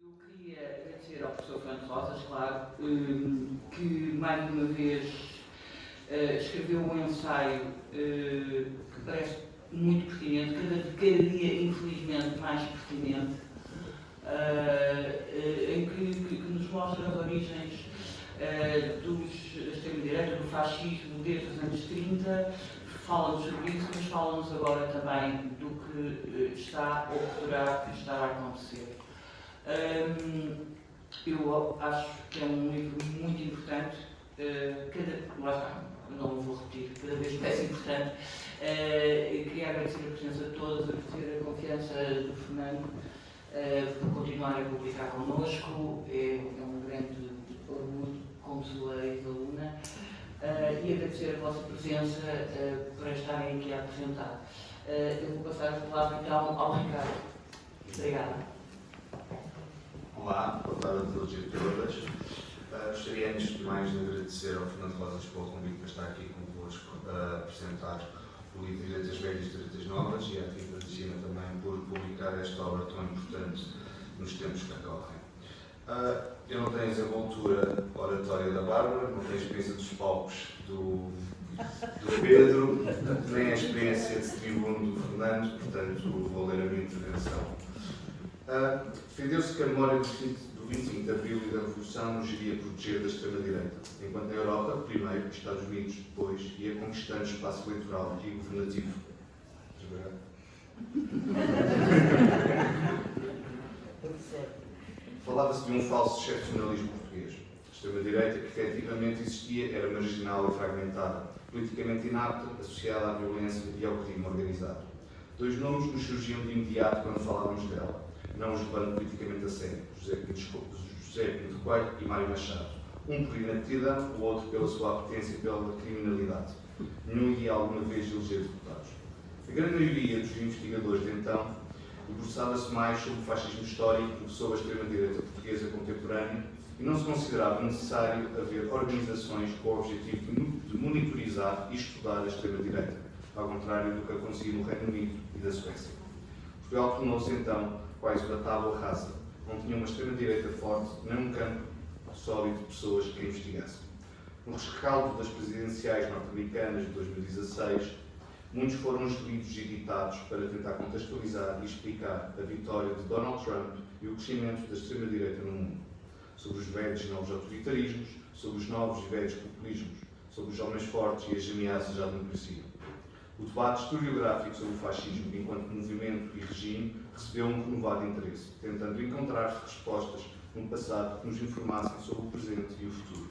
Eu queria agradecer ao professor Fernando Rosas, claro, que mais uma vez escreveu um ensaio que parece muito pertinente, cada dia, infelizmente, mais pertinente, em que nos mostra as origens da extrema-direita, do fascismo desde os anos 30, fala-nos sobre isso, mas fala-nos agora também do que está ou poderá estar a acontecer. Eu acho que é um livro muito importante, não vou repetir, cada vez mais importante. Queria agradecer a presença de todos, agradecer a confiança do Fernando por continuar a publicar connosco. É um grande orgulho como sua ex-aluna, e agradecer a vossa presença por estarem aqui a apresentar. Eu vou passar a palavra então ao Ricardo. Obrigada. Olá, boa tarde a todos e a todas. Gostaria, antes de mais, de agradecer ao Fernando Rosas pelo convite para estar aqui convosco a apresentar o livro Direitas Velhas e Direitas Novas e a Ativa de Cima também por publicar esta obra tão importante nos tempos que correm. Eu não tenho a desenvoltura oratória da Bárbara, não tenho a experiência dos palcos do Pedro, nem a experiência de tribuno do Fernando, portanto vou ler a minha intervenção. Defendeu-se que a memória do 25 de Abril e da Revolução nos iria proteger da extrema-direita, enquanto na Europa, primeiro, nos Estados Unidos, depois, ia conquistando espaço eleitoral e governativo. Falava-se de um falso excepcionalismo português. A extrema-direita, que efetivamente existia, era marginal e fragmentada, politicamente inapta, associada à violência e ao crime organizado. Dois nomes nos surgiam de imediato quando falávamos dela, não os levando politicamente a sério, José Pinto Coelho e Mário Machado. Um por inaptidão, o outro pela sua apetência pela criminalidade. Nenhum ia alguma vez eleger deputados. A grande maioria dos investigadores de então debruçava-se mais sobre o fascismo histórico do que sobre a extrema-direita portuguesa contemporânea e não se considerava necessário haver organizações com o objetivo de monitorizar e estudar a extrema-direita, ao contrário do que acontecia no Reino Unido e da Suécia. Portugal tornou-se então quase uma tábua rasa, não tinha uma extrema-direita forte, nem um campo sólido de pessoas que a investigassem. No rescaldo das presidenciais norte-americanas de 2016, muitos foram os livros editados para tentar contextualizar e explicar a vitória de Donald Trump e o crescimento da extrema-direita no mundo, sobre os velhos e novos autoritarismos, sobre os novos e velhos populismos, sobre os homens fortes e as ameaças à democracia. O debate historiográfico sobre o fascismo enquanto movimento e regime recebeu um renovado interesse, tentando encontrar respostas no passado que nos informassem sobre o presente e o futuro.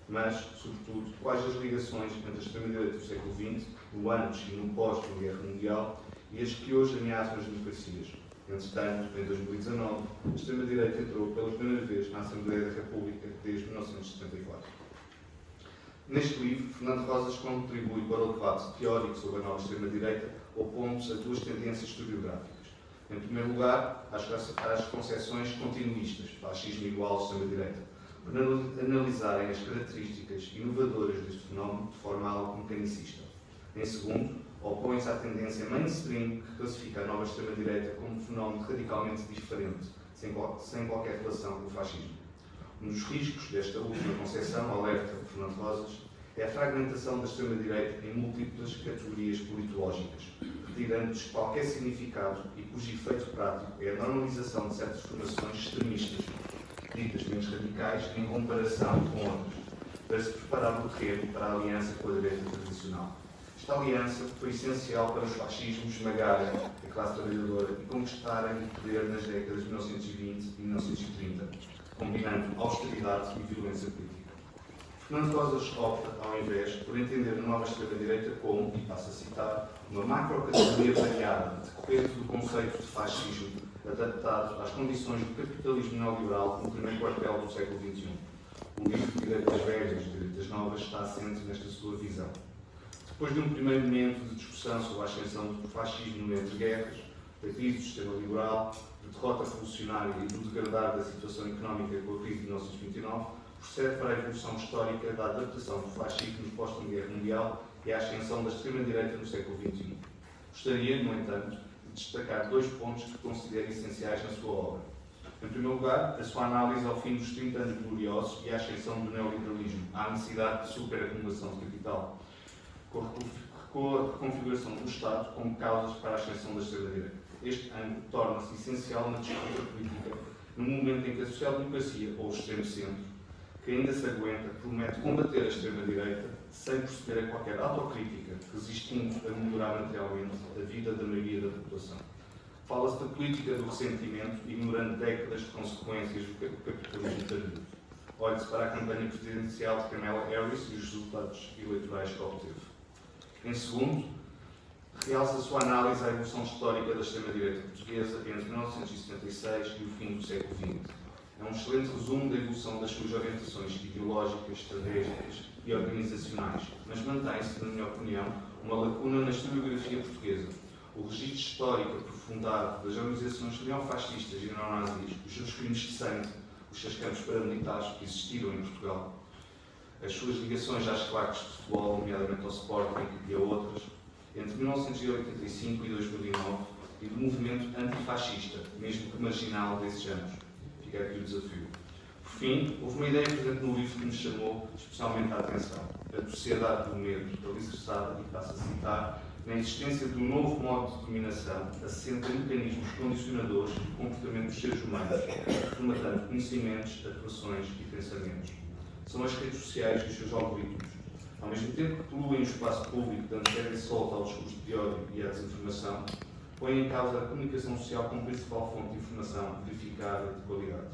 Mas, sobretudo, quais as ligações entre a extrema-direita do século XX, no antes e no pós-Segunda Guerra Mundial, e as que hoje ameaçam as democracias. Entretanto, em 2019, a extrema-direita entrou pela primeira vez na Assembleia da República desde 1974. Neste livro, Fernando Rosas contribui para o debate teórico sobre a nova extrema-direita, opondo-se a duas tendências historiográficas. Em primeiro lugar, às concepções continuistas, fascismo igual à extrema-direita, por analisarem as características inovadoras deste fenómeno de forma algo mecanicista. Em segundo, opõe-se à tendência mainstream que classifica a nova extrema-direita como um fenómeno radicalmente diferente, sem qualquer relação com o fascismo. Um dos riscos desta última concepção, alerta Fernando Rosas, é a fragmentação da extrema-direita em múltiplas categorias politológicas, retirando-lhes qualquer significado e cujo efeito prático é a normalização de certas formações extremistas, ditas menos radicais, em comparação com outras, para se preparar o terreno para a aliança com a direita tradicional. Esta aliança foi essencial para os fascismos esmagarem a classe trabalhadora e conquistarem o poder nas décadas de 1920 e 1930, combinando austeridade e violência política. Fernando Rosas opta, ao invés, por entender a nova extrema-direita como, e passo a citar, uma macrocategoria variada, decorrente do conceito de fascismo, adaptado às condições do capitalismo neoliberal no primeiro quartel do século XXI. O livro Direitas Velhas e Direitas Novas está assente nesta sua visão. Depois de um primeiro momento de discussão sobre a ascensão do fascismo entre guerras, da crise do sistema liberal, da derrota revolucionária e do degradar da situação económica com a crise de 1929, procede para a evolução histórica da adaptação do fascismo no pós-Segunda Guerra Mundial e à ascensão da extrema-direita no século XXI. Gostaria, no entanto, de destacar dois pontos que considero essenciais na sua obra. Em primeiro lugar, a sua análise ao fim dos 30 anos gloriosos e à ascensão do neoliberalismo, à necessidade de superacumulação de capital, com a reconfiguração do Estado como causas para a ascensão da extrema-direita. Este ângulo torna-se essencial na disputa política, no momento em que a social-democracia, ou o extremo-centro, que ainda se aguenta, promete combater a extrema-direita sem proceder a qualquer autocrítica, resistindo a melhorar materialmente a vida da maioria da população. Fala-se da política do ressentimento, ignorando décadas de consequências do capitalismo tardio. Olhe-se para a campanha presidencial de Kamala Harris e os resultados eleitorais que obteve. Em segundo, realça a sua análise à evolução histórica da extrema-direita portuguesa entre 1976 e o fim do século XX. É um excelente resumo da evolução das suas orientações ideológicas, estratégicas e organizacionais, mas mantém-se, na minha opinião, uma lacuna na historiografia portuguesa. O registro histórico aprofundado das organizações neofascistas e neonazis, os seus crimes de sangue, os seus campos paramilitares que existiram em Portugal, as suas ligações às claques de futebol, nomeadamente ao Sporting e a outras, entre 1985 e 2009, e do movimento antifascista, mesmo que marginal desses anos. Fica aqui o desafio. Por fim, houve uma ideia presente no livro que nos chamou especialmente a atenção. A sociedade do medo, alicerçada, e passo a citar, na existência de um novo modo de dominação, assenta em mecanismos condicionadores do comportamento dos seres humanos, formatando conhecimentos, atuações e pensamentos. São as redes sociais e os seus algoritmos. Ao mesmo tempo que poluem o espaço público, dando terra solta ao discurso de ódio e à desinformação, põem em causa a comunicação social como principal fonte de informação verificada e de qualidade.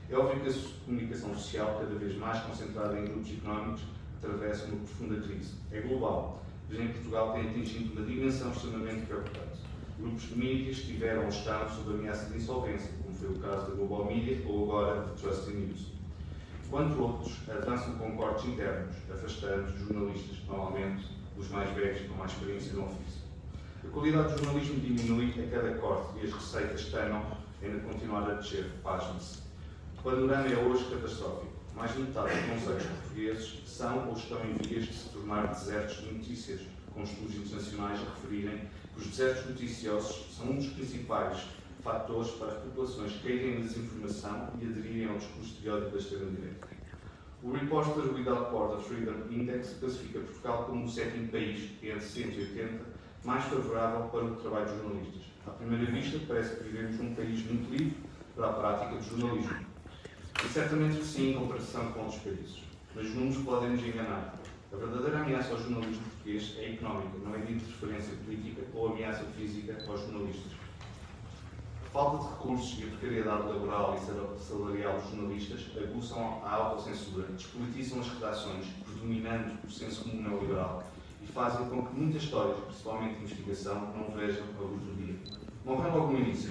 É óbvio que a comunicação social, cada vez mais concentrada em grupos económicos, atravessa uma profunda crise. É global, mas em Portugal tem atingido uma dimensão extremamente preocupante. Grupos de mídias tiveram ou estão sob ameaça de insolvência, como foi o caso da Global Media ou agora de Trust News. Enquanto outros avançam com cortes internos, afastando os jornalistas, normalmente os mais velhos com mais experiência no ofício. A qualidade do jornalismo diminui a cada corte e as receitas teimam em continuar a descer. Pasmem-se. O panorama é hoje catastrófico. Mais de metade dos conselhos portugueses são ou estão em vias de se tornar desertos de notícias, com estudos internacionais a referirem que os desertos noticiosos são um dos principais fatores para as populações caírem na desinformação e aderirem ao discurso de ódio da extrema-direita. O Reporters Without Borders Freedom Index classifica Portugal como o 7º país, entre 180, mais favorável para o trabalho dos jornalistas. À primeira vista, parece que vivemos num país muito livre para a prática do jornalismo. E certamente que sim, em comparação com outros países. Mas os números podem nos enganar. A verdadeira ameaça ao jornalismo português é económica, não é de interferência política ou ameaça física aos jornalistas. A falta de recursos e a precariedade laboral e salarial dos jornalistas aguçam a autocensura, despolitizam as redações, predominando o senso comum neoliberal, e fazem com que muitas histórias, principalmente de investigação, não vejam a luz do dia. Morreu logo no início.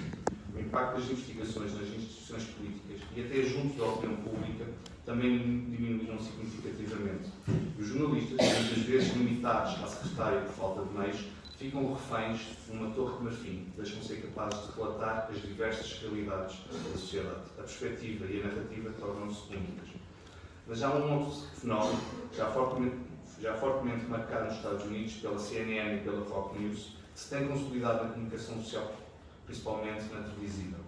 O impacto das investigações nas instituições políticas e até junto da opinião pública também diminuíram significativamente. Os jornalistas, muitas vezes limitados à secretária por falta de meios, ficam reféns de uma torre de marfim, deixam ser capazes de relatar as diversas realidades da sociedade. A perspectiva e a narrativa tornam-se únicas. Mas há um outro fenómeno, já fortemente marcado nos Estados Unidos pela CNN e pela Fox News, que se tem consolidado na comunicação social, principalmente na televisiva,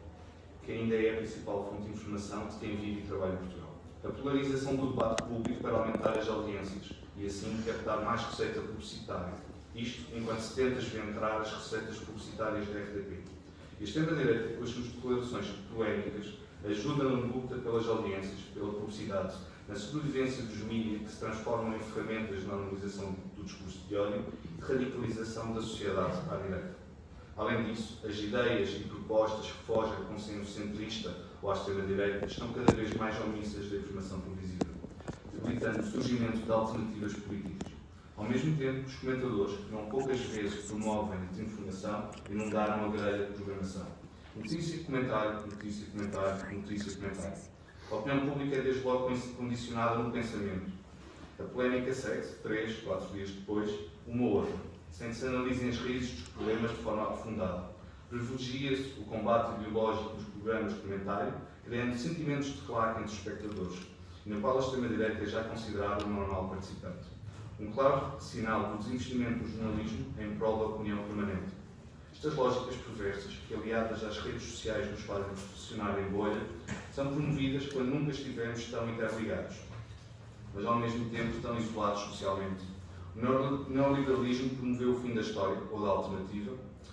que ainda é a principal fonte de informação de quem vive e trabalha em Portugal. A polarização do debate público para aumentar as audiências e assim captar mais receita publicitária. Isto enquanto se tenta desventrar as receitas publicitárias da RTP. E a extrema-direita, com as suas declarações polémicas, ajuda na luta pelas audiências, pela publicidade, na sobrevivência dos mídias que se transformam em ferramentas de normalização do discurso de ódio e de radicalização da sociedade à direita. Além disso, as ideias e propostas que fogem ao consenso centrista ou à extrema-direita estão cada vez mais omissas da informação televisiva, debilitando o surgimento de alternativas políticas. Ao mesmo tempo, os comentadores, que não poucas vezes promovem desinformação, inundaram a grelha de programação. Notícia, comentário, notícia, comentário, notícia, comentário. A opinião pública é desde logo condicionada no pensamento. A polémica segue-se 3, 4 dias depois, uma ou outra, sem que se analisem as raízes dos problemas de forma aprofundada. Privilegia-se o combate ideológico dos programas de comentário, criando sentimentos de claque entre os espectadores, na qual a extrema-direita é já considerada um normal participante. Um claro sinal do desinvestimento do jornalismo em prol da opinião permanente. Estas lógicas perversas, que aliadas às redes sociais nos fazem funcionar em bolha, são promovidas quando nunca estivemos tão interligados, mas ao mesmo tempo tão isolados socialmente. O neoliberalismo promoveu o fim da história, ou da alternativa,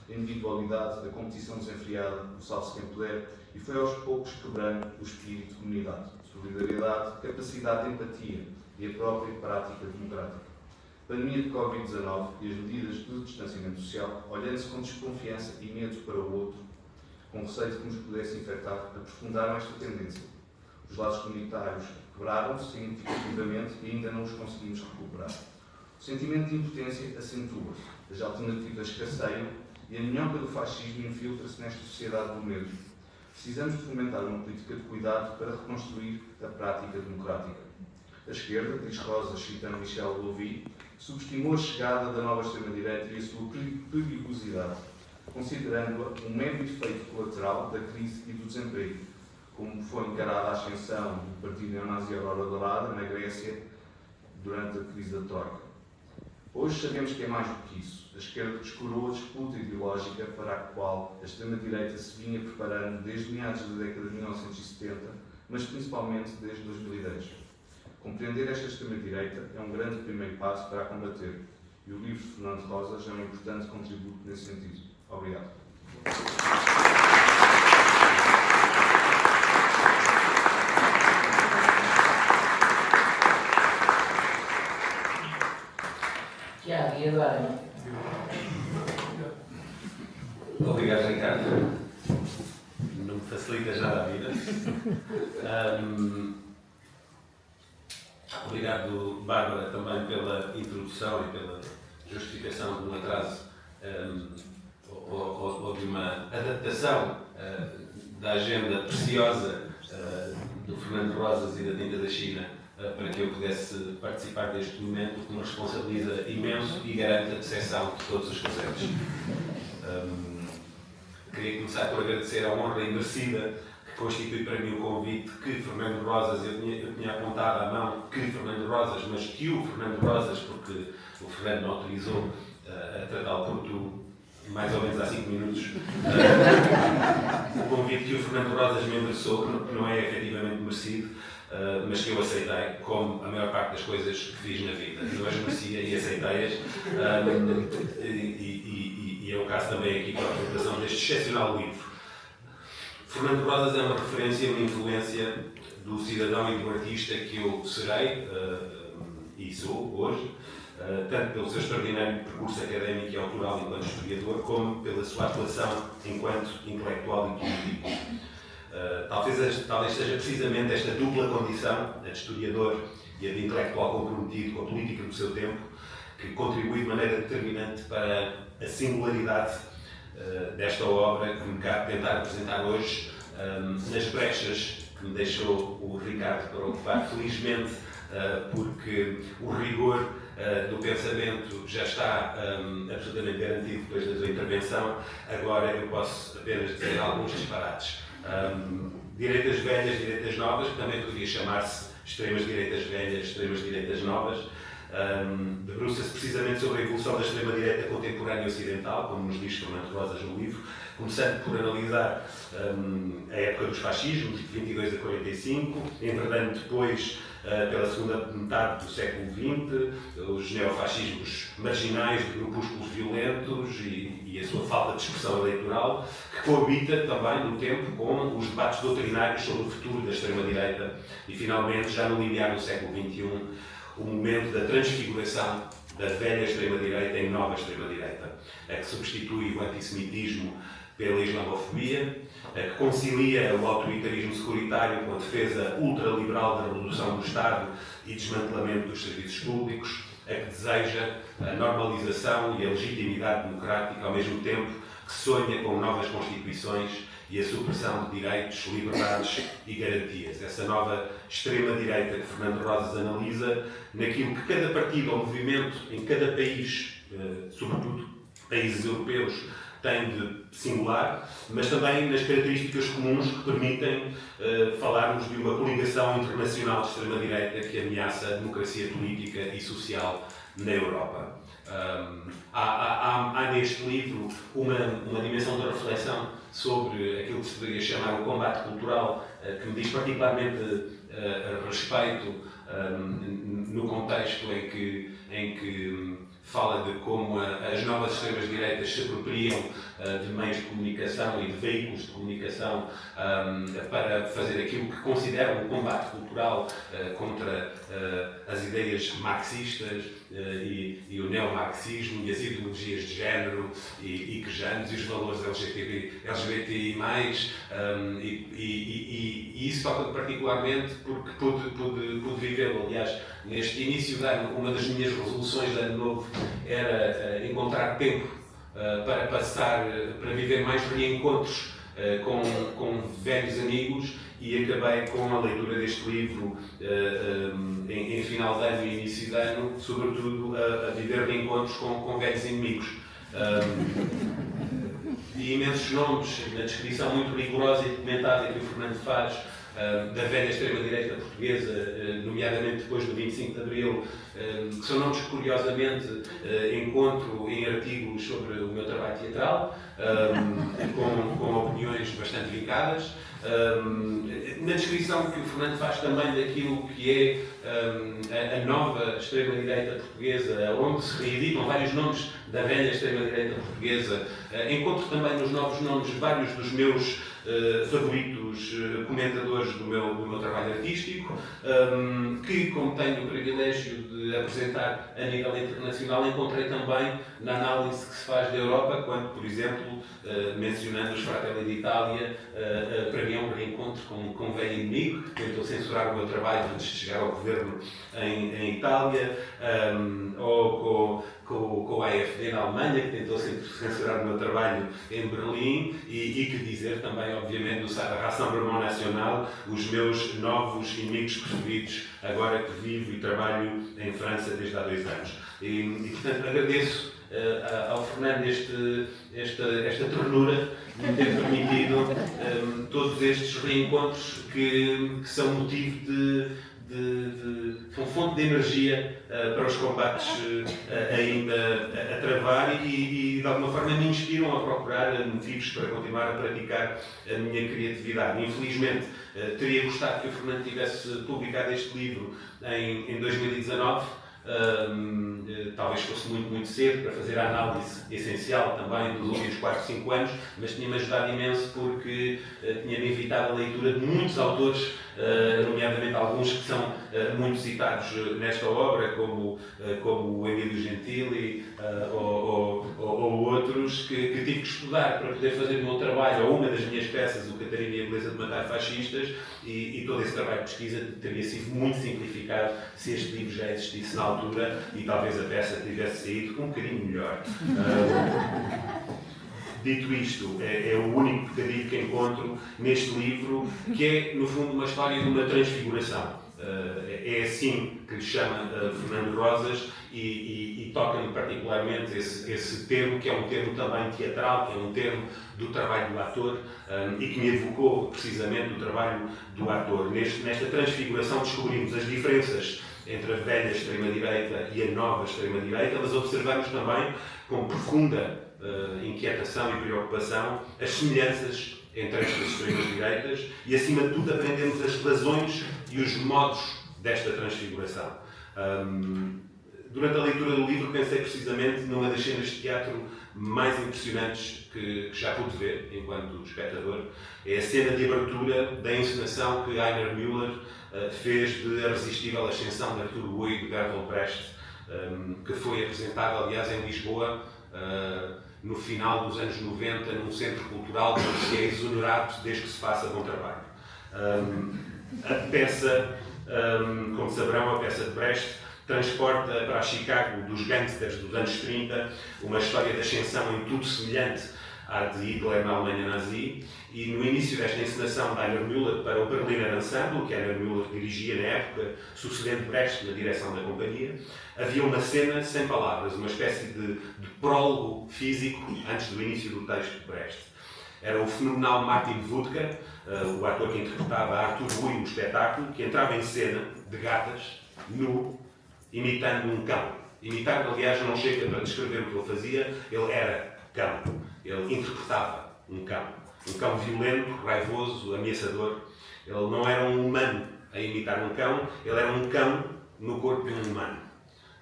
a individualidade, a competição desenfreada, o salve-se quem puder, e foi aos poucos quebrando o espírito de comunidade, solidariedade, capacidade de empatia e a própria prática democrática. A pandemia de Covid-19 e as medidas de distanciamento social, olhando-se com desconfiança e medo para o outro, com receio de que nos pudesse infectar, aprofundaram esta tendência. Os laços comunitários quebraram-se significativamente e ainda não os conseguimos recuperar. O sentimento de impotência acentua-se, as alternativas escasseiam e a minhoca do fascismo infiltra-se nesta sociedade do medo. Precisamos de fomentar uma política de cuidado para reconstruir a prática democrática. A esquerda, diz Rosa, citando Michel Louvi, subestimou a chegada da nova extrema-direita e a sua perigosidade, considerando-a um mero efeito colateral da crise e do desemprego, como foi encarada a ascensão do partido neonazi Aurora Dourada na Grécia durante a crise da Troika. Hoje sabemos que é mais do que isso. A esquerda descurou a disputa ideológica para a qual a extrema-direita se vinha preparando desde meados da década de 1970, mas principalmente desde 2010. Compreender esta extrema-direita é um grande primeiro passo para a combater, e o livro de Fernando Rosas é um importante contributo nesse sentido. Obrigado. Tiago, e agora? Obrigado, Ricardo. Não me facilitas nada a vida. Obrigado, Bárbara, também pela introdução e pela justificação de um atraso ou de uma adaptação da agenda preciosa do Fernando Rosas e da Tinta da China para que eu pudesse participar deste momento, que me responsabiliza imenso e garante a decepção de todos os presentes. Queria começar por agradecer a honra imerecida que constitui para mim o convite que Fernando Rosas, eu tinha apontado à mão que Fernando Rosas, mas que o Fernando Rosas, porque o Fernando não autorizou a tratá-lo por tu, mais ou menos há 5 minutos, o convite que o Fernando Rosas me endereçou, que não é efetivamente merecido, mas que eu aceitei, como a maior parte das coisas que fiz na vida. Eu as merecia e aceitei-as, e é o caso também aqui com a apresentação deste excepcional livro. Fernando Rosas é uma referência e uma influência do cidadão e do artista que eu serei e sou hoje, tanto pelo seu extraordinário percurso académico e autoral enquanto historiador, como pela sua atuação enquanto intelectual e político. Talvez seja precisamente esta dupla condição, a de historiador e a de intelectual comprometido com a política do seu tempo, que contribui de maneira determinante para a singularidade desta obra que me cabe tentar apresentar hoje, nas brechas que me deixou o Ricardo para ocupar, felizmente, porque o rigor do pensamento já está absolutamente garantido depois da sua intervenção. Agora eu posso apenas dizer alguns disparates. Direitas velhas, direitas novas, que também poderia chamar-se extremas direitas velhas, extremas direitas novas, debruça-se precisamente sobre a evolução da extrema-direita contemporânea ocidental, como nos diz Fernando Rosas no livro, começando por analisar a época dos fascismos, de 22 a 45, enverdando depois pela segunda metade do século XX, os neofascismos marginais de grupúsculos violentos e a sua falta de expressão eleitoral, que coabita também no tempo com os debates doutrinários sobre o futuro da extrema-direita e, finalmente, já no limiar do século XXI, o momento da transfiguração da velha extrema-direita em nova extrema-direita, a que substitui o antissemitismo pela islamofobia, a que concilia o autoritarismo securitário com a defesa ultraliberal da redução do Estado e desmantelamento dos serviços públicos, a que deseja a normalização e a legitimidade democrática, ao mesmo tempo que sonha com novas constituições e a supressão de direitos, liberdades e garantias. Essa nova extrema-direita que Fernando Rosas analisa naquilo que cada partido ou movimento em cada país, sobretudo países europeus, tem de singular, mas também nas características comuns que permitem falarmos de uma coligação internacional de extrema-direita que ameaça a democracia política e social na Europa. Há neste livro uma dimensão de reflexão sobre aquilo que se poderia chamar o combate cultural, que me diz particularmente respeito no contexto em que fala de como as novas extremas-direitas se apropriam de meios de comunicação e de veículos de comunicação para fazer aquilo que consideram um combate cultural contra as ideias marxistas e o neomarxismo e as ideologias de género e quejanos e os valores LGBTI+, e isso toca particularmente porque pude vivê-lo. Aliás, neste início de ano, uma das minhas resoluções de ano novo era encontrar tempo para viver mais reencontros com velhos amigos, e acabei com a leitura deste livro em final de ano e início de ano, sobretudo a viver reencontros com velhos inimigos. E imensos nomes, na descrição muito rigorosa e documentada que o Fernando faz da velha extrema-direita portuguesa, nomeadamente depois do 25 de Abril, que são nomes que curiosamente encontro em artigos sobre o meu trabalho teatral, com opiniões bastante vincadas. Na descrição que o Fernando faz também daquilo que é a nova extrema-direita portuguesa, onde se reeditam vários nomes da velha extrema-direita portuguesa, encontro também nos novos nomes vários dos meus favoritos comentadores do meu trabalho artístico, que, como tenho o privilégio de apresentar a nível internacional, encontrei também na análise que se faz da Europa, quando, por exemplo, mencionando os Fratelli d'Italia, para mim é um reencontro com um velho inimigo que tentou censurar o meu trabalho antes de chegar ao governo em Itália, ou com a AfD na Alemanha, que tentou censurar o meu trabalho em Berlim, e que dizer também, obviamente, da Rassemblement National, os meus novos inimigos preferidos, agora que vivo e trabalho em França desde há 2 anos. E portanto, agradeço ao Fernando esta ternura de me ter permitido todos estes reencontros que são motivo são fonte de energia para os combates ainda a travar e de alguma forma me inspiram a procurar motivos para continuar a praticar a minha criatividade. Infelizmente, teria gostado que o Fernando tivesse publicado este livro em 2019. Talvez fosse muito cedo para fazer a análise essencial também dos últimos 4, 5 anos, mas tinha-me ajudado imenso porque tinha-me evitado a leitura de muitos autores, nomeadamente alguns que são muito citados nesta obra, como o Emílio Gentili ou outros que tive que estudar para poder fazer o meu trabalho, ou uma das minhas peças, o Catarina e a Beleza de Matar Fascistas, e todo esse trabalho de pesquisa teria sido muito simplificado se este livro já existisse na altura e talvez a peça tivesse saído um bocadinho melhor. Dito isto, é o único bocadinho que encontro neste livro, que é, no fundo, uma história de uma transfiguração. É assim que lhe chama Fernando Rosas e toca-me particularmente esse termo, que é um termo também teatral, que é um termo do trabalho do ator e que me evocou precisamente o trabalho do ator. Nesta transfiguração descobrimos as diferenças entre a velha extrema-direita e a nova extrema-direita, mas observamos também com profunda inquietação e preocupação as semelhanças entre estas extremas-direitas e, acima de tudo, aprendemos as razões e os modos desta transfiguração. Durante a leitura do livro pensei precisamente numa das cenas de teatro mais impressionantes que já pude ver enquanto espectador. É a cena de abertura da encenação que Heiner Müller fez de A Irresistível Ascensão de Arthur Rouet e de Bertolt Brecht, que foi apresentada, aliás, em Lisboa, no final dos anos 90, num centro cultural onde se é exonerado desde que se faça bom trabalho. A peça, como saberão, a peça de Brecht, transporta para a Chicago dos gangsters dos anos 30 uma história de ascensão em tudo semelhante à de Hitler na Alemanha nazi, e no início desta encenação de Heiner Müller para o Berliner Ensemble, que Heiner Müller dirigia na época, sucedendo Brecht na direção da companhia, havia uma cena sem palavras, uma espécie de prólogo físico antes do início do texto de Brecht. Era o fenomenal Martin Wuttke, o ator que interpretava Arthur Rouet no espetáculo, que entrava em cena de gatas, nu, imitando um cão. Imitar, aliás, não chega para descrever o que ele fazia, ele era cão. Ele interpretava um cão. Um cão violento, raivoso, ameaçador. Ele não era um humano a imitar um cão, ele era um cão no corpo de um humano.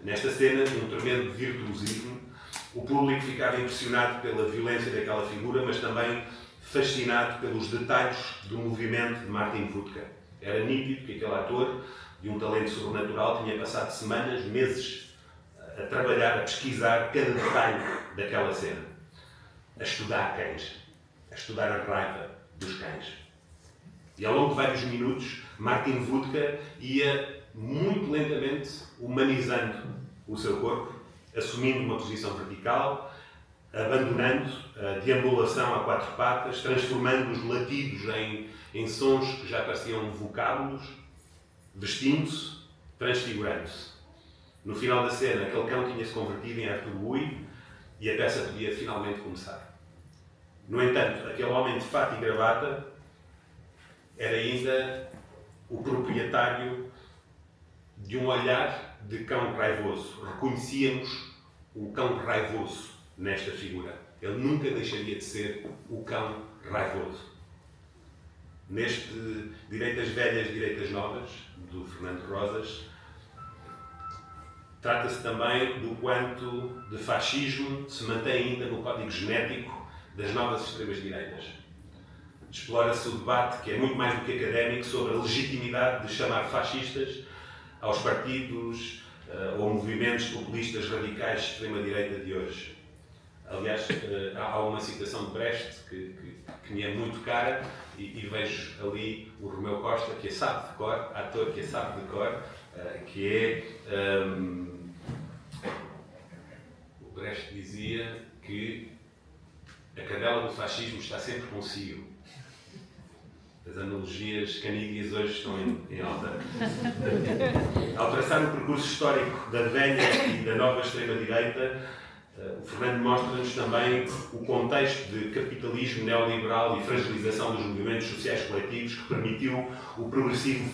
Nesta cena, de um tremendo virtuosismo, o público ficava impressionado pela violência daquela figura, mas também fascinado pelos detalhes do movimento de Martin Wuttke. Era nítido que aquele ator, de um talento sobrenatural, tinha passado semanas, meses, a trabalhar, a pesquisar cada detalhe daquela cena. A estudar cães, a estudar a raiva dos cães. E ao longo de vários minutos, Martin Wuttke ia muito lentamente humanizando o seu corpo, assumindo uma posição vertical, abandonando a deambulação a quatro patas, transformando os latidos em sons que já pareciam vocábulos, vestindo-se, transfigurando-se. No final da cena, aquele cão tinha-se convertido em Arthur Louis e a peça podia finalmente começar. No entanto, aquele homem de fato e gravata era ainda o proprietário de um olhar de cão raivoso. Reconhecíamos o cão raivoso nesta figura. Ele nunca deixaria de ser o cão raivoso. Neste Direitas Velhas, Direitas Novas, do Fernando Rosas, trata-se também do quanto de fascismo se mantém ainda no código genético das novas extremas-direitas. Explora-se o debate, que é muito mais do que académico, sobre a legitimidade de chamar fascistas aos partidos ou movimentos populistas radicais de extrema-direita de hoje. Aliás, há uma citação de Brecht que me é muito cara e vejo ali o Romeu Costa, que a sabe de cor, ator que a sabe de cor, que é... o Brecht dizia que a cadela do fascismo está sempre consigo. As analogias canídeas hoje estão em alta. Ao traçar o percurso histórico da velha e da nova extrema-direita, o Fernando mostra-nos também o contexto de capitalismo neoliberal e fragilização dos movimentos sociais coletivos que permitiu o progressivo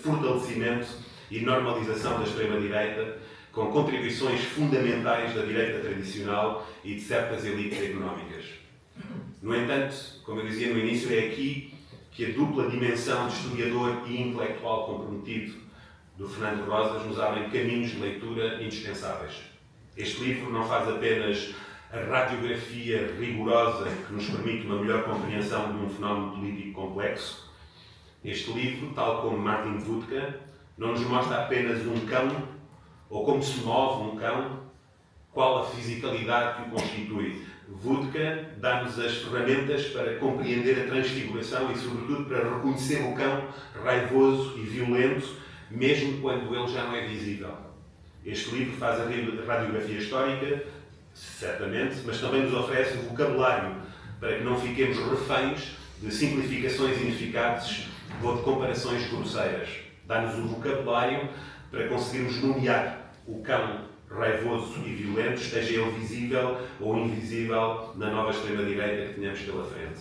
fortalecimento e normalização da extrema-direita, com contribuições fundamentais da direita tradicional e de certas elites económicas. No entanto, como eu dizia no início, é aqui que a dupla dimensão de historiador e intelectual comprometido do Fernando Rosas nos abrem caminhos de leitura indispensáveis. Este livro não faz apenas a radiografia rigorosa que nos permite uma melhor compreensão de um fenómeno político complexo. Este livro, tal como Martin Wuttke, não nos mostra apenas um cão ou como se move um cão, qual a fisicalidade que o constitui. Wuttke dá-nos as ferramentas para compreender a transfiguração e, sobretudo, para reconhecer o cão raivoso e violento, mesmo quando ele já não é visível. Este livro faz a radiografia histórica, certamente, mas também nos oferece o vocabulário para que não fiquemos reféns de simplificações ineficazes ou de comparações grosseiras. Dá-nos o vocabulário para conseguirmos nomear o cão raivoso e violento, esteja ele visível ou invisível na nova extrema-direita que tenhamos pela frente.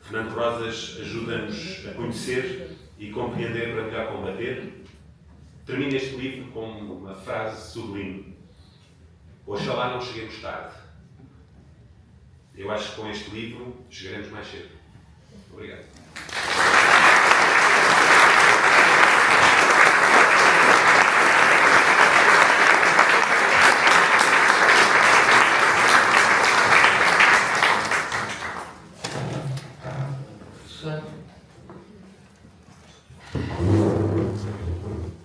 Fernando Rosas ajuda-nos a conhecer e compreender para melhor combater. Termino este livro com uma frase sublime. Oxalá não cheguemos tarde. Eu acho que com este livro chegaremos mais cedo. Obrigado.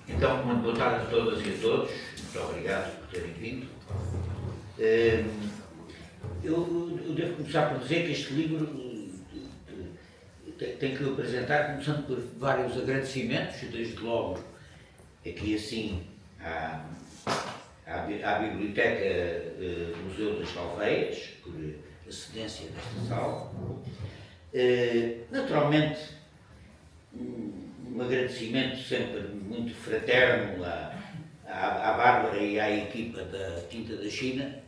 Então, muito boa tarde a todas e a todos. Muito obrigado por terem vindo. Eu devo começar por dizer que este livro tem que o apresentar começando por vários agradecimentos, desde logo aqui assim à Biblioteca do Museu das Calveias, por a cedência desta sala. Naturalmente, um agradecimento sempre muito fraterno à Bárbara e à equipa da Tinta da China.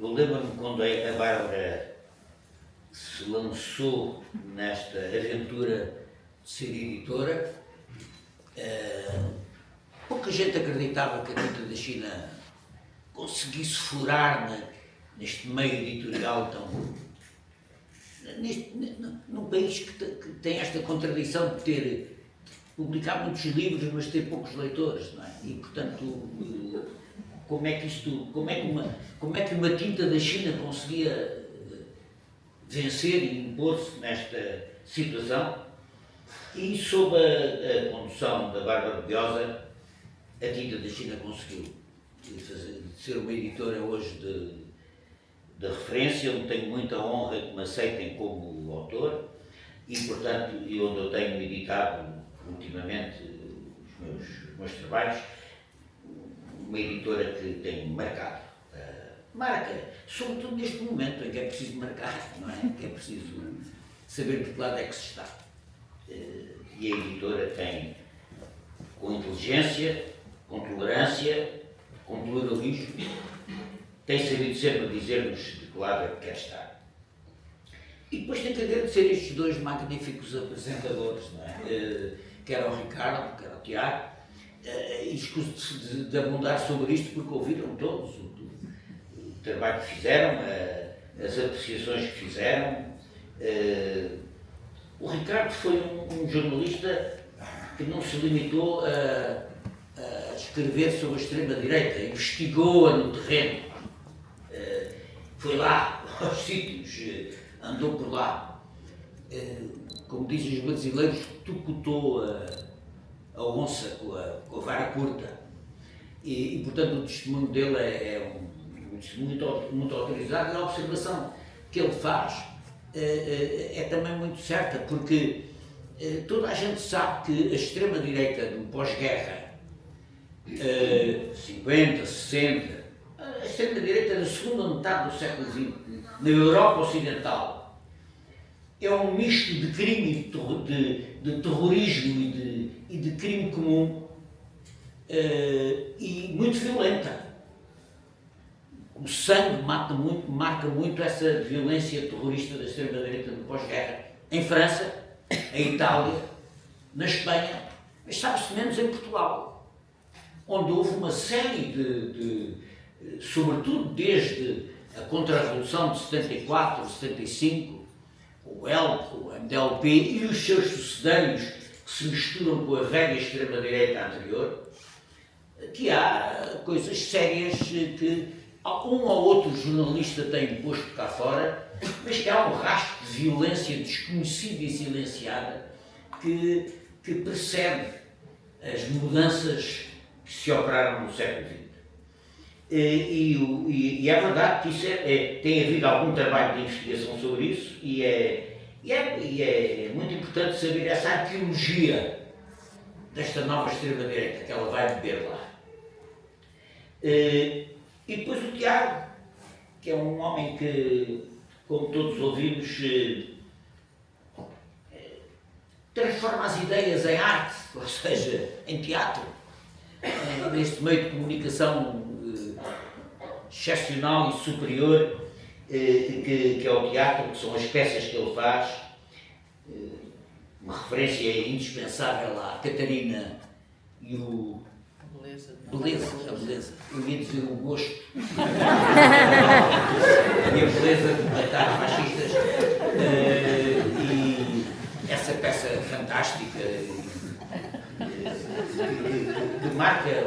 Eu lembro-me quando a Bárbara se lançou nesta aventura de ser editora, pouco pouca gente acreditava que a Tinta da China conseguisse furar neste meio editorial tão... num país que tem esta contradição de publicar muitos livros, mas ter poucos leitores, não é? E, portanto, como é que uma Tinta da China conseguia vencer e impor-se nesta situação? E, sob a condução da Bárbara Biosa, a Tinta da China conseguiu ser uma editora hoje de referência, onde tenho muita honra que me aceitem como autor e, portanto, e onde eu tenho editado ultimamente os meus trabalhos, uma editora que tem marcado. Marca, sobretudo neste momento em que é preciso marcar, não é? Que é preciso saber de que lado é que se está. E a editora tem, com inteligência, com tolerância, com pluralismo, tem sabido sempre dizer-nos de que lado é que quer estar. E depois tem que agradecer estes dois magníficos apresentadores, não é? Quer ao Ricardo, quer ao Tiago, e escuso de abundar sobre isto porque ouviram todos o trabalho que fizeram, as apreciações que fizeram. O Ricardo foi um jornalista que não se limitou a escrever sobre a extrema-direita, investigou-a no terreno, foi lá aos sítios, andou por lá, como dizem os brasileiros, tucutou a onça com a vara curta. E, portanto, o testemunho dele é um testemunho muito autorizado, e a observação que ele faz é também muito certa, porque toda a gente sabe que a extrema-direita do pós-guerra, 50, 60, a extrema-direita da segunda metade do século XX, na Europa Ocidental, é um misto de crime, de terrorismo e de crime comum, e muito violenta. O sangue marca muito essa violência terrorista da extrema-direita do pós-guerra, em França, em Itália, na Espanha, mas sabe-se menos em Portugal, onde houve uma série sobretudo desde a Contra-Revolução de 74, 75, o ELP, o MDLP e os seus sucedâneos que se misturam com a velha extrema-direita anterior, que há coisas sérias que um ou outro jornalista tem posto cá fora, mas que há um rastro de violência desconhecida e silenciada que precede as mudanças que se operaram no século XX. E é verdade que isso tem havido algum trabalho de investigação sobre isso e é muito importante saber essa arqueologia desta nova extrema-direita que ela vai beber lá. E depois o Tiago, que é um homem que, como todos ouvimos, transforma as ideias em arte, ou seja, em teatro, neste meio de comunicação excepcional e superior que é o teatro, que são as peças que ele faz. Uma referência indispensável à Catarina e o... A beleza. Eu ia dizer o gosto. E a beleza de matar fascistas. E essa peça fantástica que marca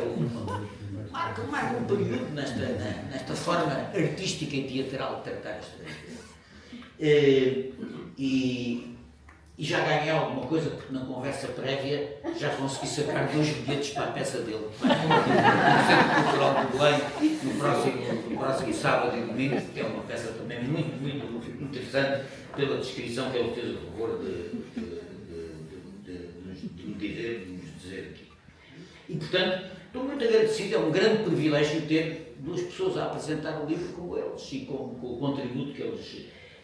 um período nesta forma artística e teatral de tratar esta e já ganhei alguma coisa, porque na conversa prévia já consegui sacar 2 bilhetes para a peça dele. No Centro Cultural do Belém, no próximo sábado e domingo, que é uma peça também muito, muito interessante, pela descrição que ele fez a favor de nos dizer aqui. E, portanto, estou muito agradecido, é um grande privilégio ter 2 pessoas a apresentar o livro como eles e com o contributo que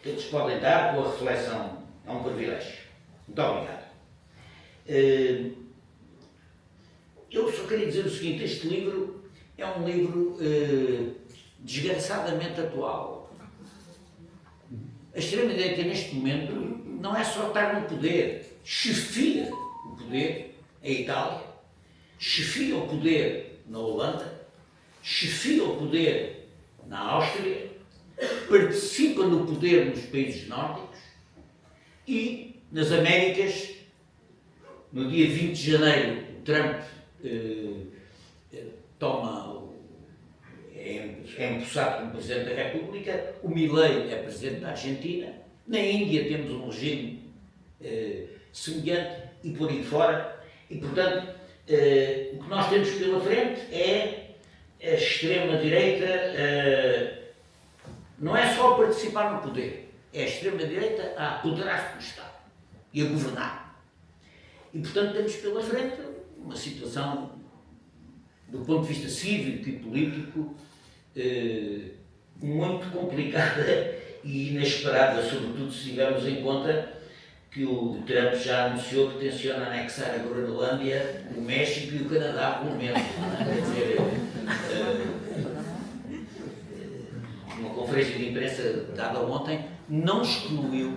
eles podem dar, com a reflexão. É um privilégio. Muito obrigado. Eu só queria dizer o seguinte, este livro é um livro desgraçadamente atual. A extrema-direita neste momento não é só estar no poder, chefia o poder, a Itália, chefia o poder na Holanda, chefia o poder na Áustria, participa no poder nos países nórdicos e nas Américas, no dia 20 de janeiro, Trump é empossado como Presidente da República, o Milei é Presidente da Argentina, na Índia temos um regime semelhante e por aí fora, e portanto o que nós temos pela frente é a extrema-direita, não é só participar no poder, é a extrema-direita a apoderar-se do Estado e a governar. E portanto temos pela frente uma situação, do ponto de vista cívico e político, muito complicada e inesperada, sobretudo se tivermos em conta que o Trump já anunciou que tenciona anexar a Groenlândia, o México e o Canadá, pelo menos. Quer dizer, uma conferência de imprensa dada ontem não excluiu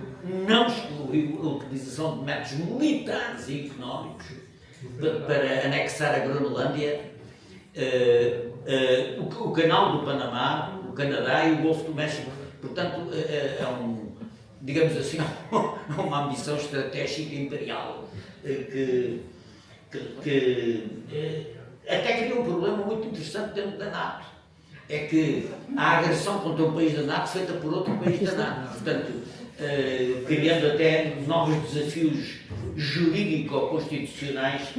a utilização de métodos militares e económicos para anexar a Groenlândia, o Canal do Panamá, o Canadá e o Golfo do México. Portanto, digamos assim, uma ambição estratégica imperial que até cria um problema muito interessante dentro da NATO. É que a agressão contra um país da NATO feita por outro país da NATO. Portanto, criando até novos desafios jurídico-constitucionais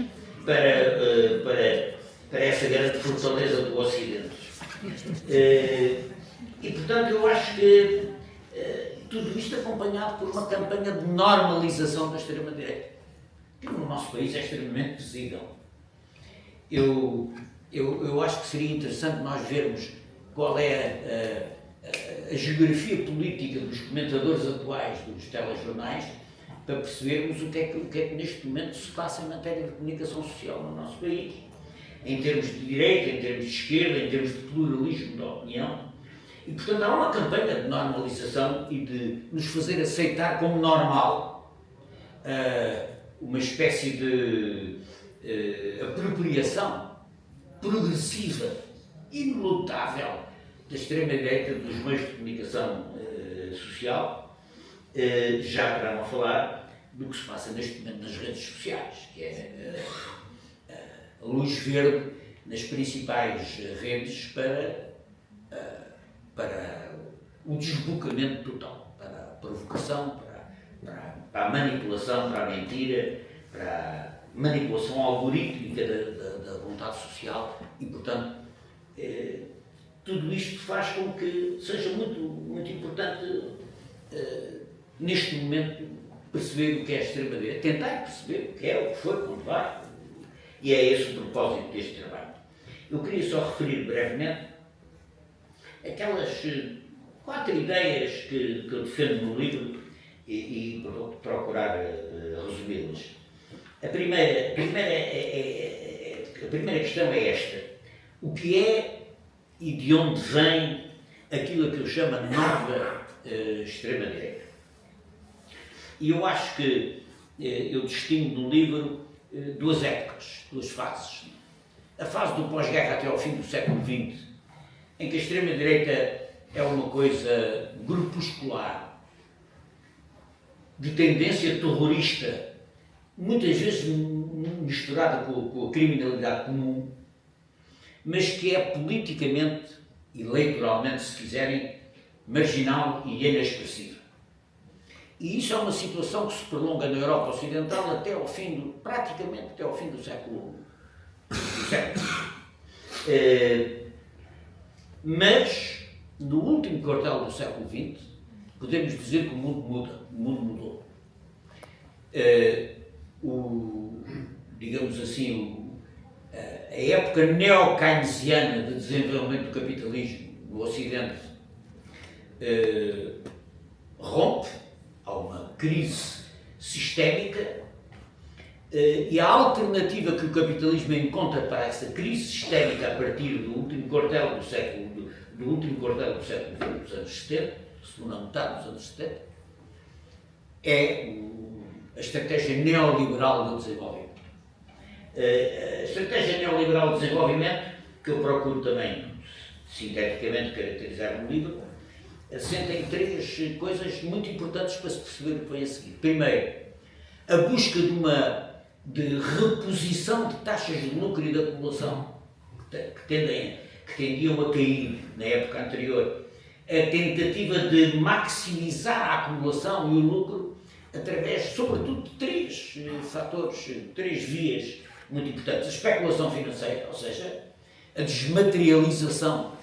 para essa grande fortaleza do Ocidente. E, portanto, eu acho que tudo isto acompanhado por uma campanha de normalização da extrema-direita, que no nosso país é extremamente visível. Eu acho que seria interessante nós vermos qual é a geografia política dos comentadores atuais dos telejornais, para percebermos o que é que neste momento se passa em matéria de comunicação social no nosso país, em termos de direita, em termos de esquerda, em termos de pluralismo da opinião. E, portanto, há uma campanha de normalização e de nos fazer aceitar como normal uma espécie de apropriação progressiva, inelutável, da extrema-direita dos meios de comunicação social, já para não falar do que se passa neste momento nas redes sociais, que é a luz verde nas principais redes para o desbocamento total, para a provocação, para a manipulação, para a mentira, para a manipulação algorítmica da vontade social e, portanto, tudo isto faz com que seja muito, muito importante neste momento perceber o que é a extrema-direita, tentar perceber o que é, o que foi, onde vai, e é esse o propósito deste trabalho. Eu queria só referir brevemente aquelas 4 ideias que eu defendo no livro e procurar resumi-las. A primeira questão é esta: o que é e de onde vem aquilo que eu chamo de nova extrema-direita? E eu acho que eu distingo no livro 2 épocas, 2 fases. A fase do pós-guerra até ao fim do século XX, em que a extrema-direita é uma coisa grupuscular, de tendência terrorista, muitas vezes misturada com a criminalidade comum, mas que é politicamente, eleitoralmente, se quiserem, marginal e inexpressiva. E isso é uma situação que se prolonga na Europa Ocidental praticamente até ao fim do século. Mas, no último quartel do século XX, podemos dizer que o mundo mudou. Digamos assim, a época neo-keynesiana de desenvolvimento do capitalismo no Ocidente rompe, há uma crise sistémica e a alternativa que o capitalismo encontra para essa crise sistémica a partir do último quartel do século XX, dos anos 70, segunda metade dos anos 70, é a estratégia neoliberal do desenvolvimento. A estratégia neoliberal de desenvolvimento, que eu procuro também sinteticamente caracterizar no livro, assenta em 3 coisas muito importantes para se perceber o que vem a seguir. Primeiro, a busca de reposição de taxas de lucro e de acumulação que tendiam a cair na época anterior. A tentativa de maximizar a acumulação e o lucro através, sobretudo, de 3 fatores, 3 vias muito importantes. A especulação financeira, ou seja, a desmaterialização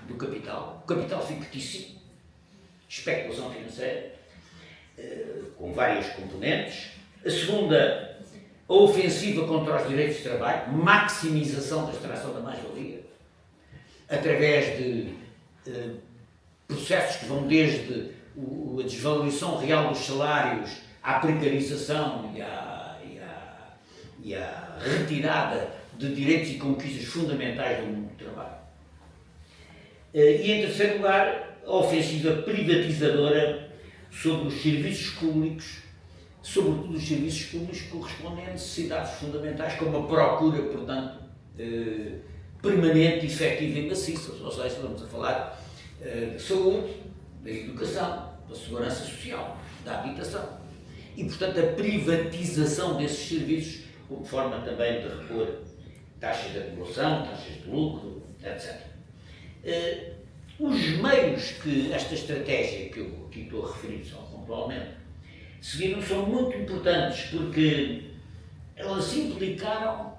do capital, o capital fictício, especulação financeira, com várias componentes. A segunda, a ofensiva contra os direitos de trabalho, maximização da extração da mais-valia, através de processos que vão desde a desvalorização real dos salários à precarização e à retirada de direitos e conquistas fundamentais do mundo do trabalho. E, em terceiro lugar, a ofensiva privatizadora sobre os serviços públicos, sobretudo os serviços públicos que correspondem a necessidades fundamentais, como a procura, portanto, permanente, efetiva e maciça. Ou seja, estamos a falar de saúde, da educação, da segurança social, da habitação. E, portanto, a privatização desses serviços, como forma também de repor taxas de acumulação, taxas de lucro, etc. Os meios que esta estratégia que eu aqui estou a referir só pontualmente seguiram são muito importantes porque elas implicaram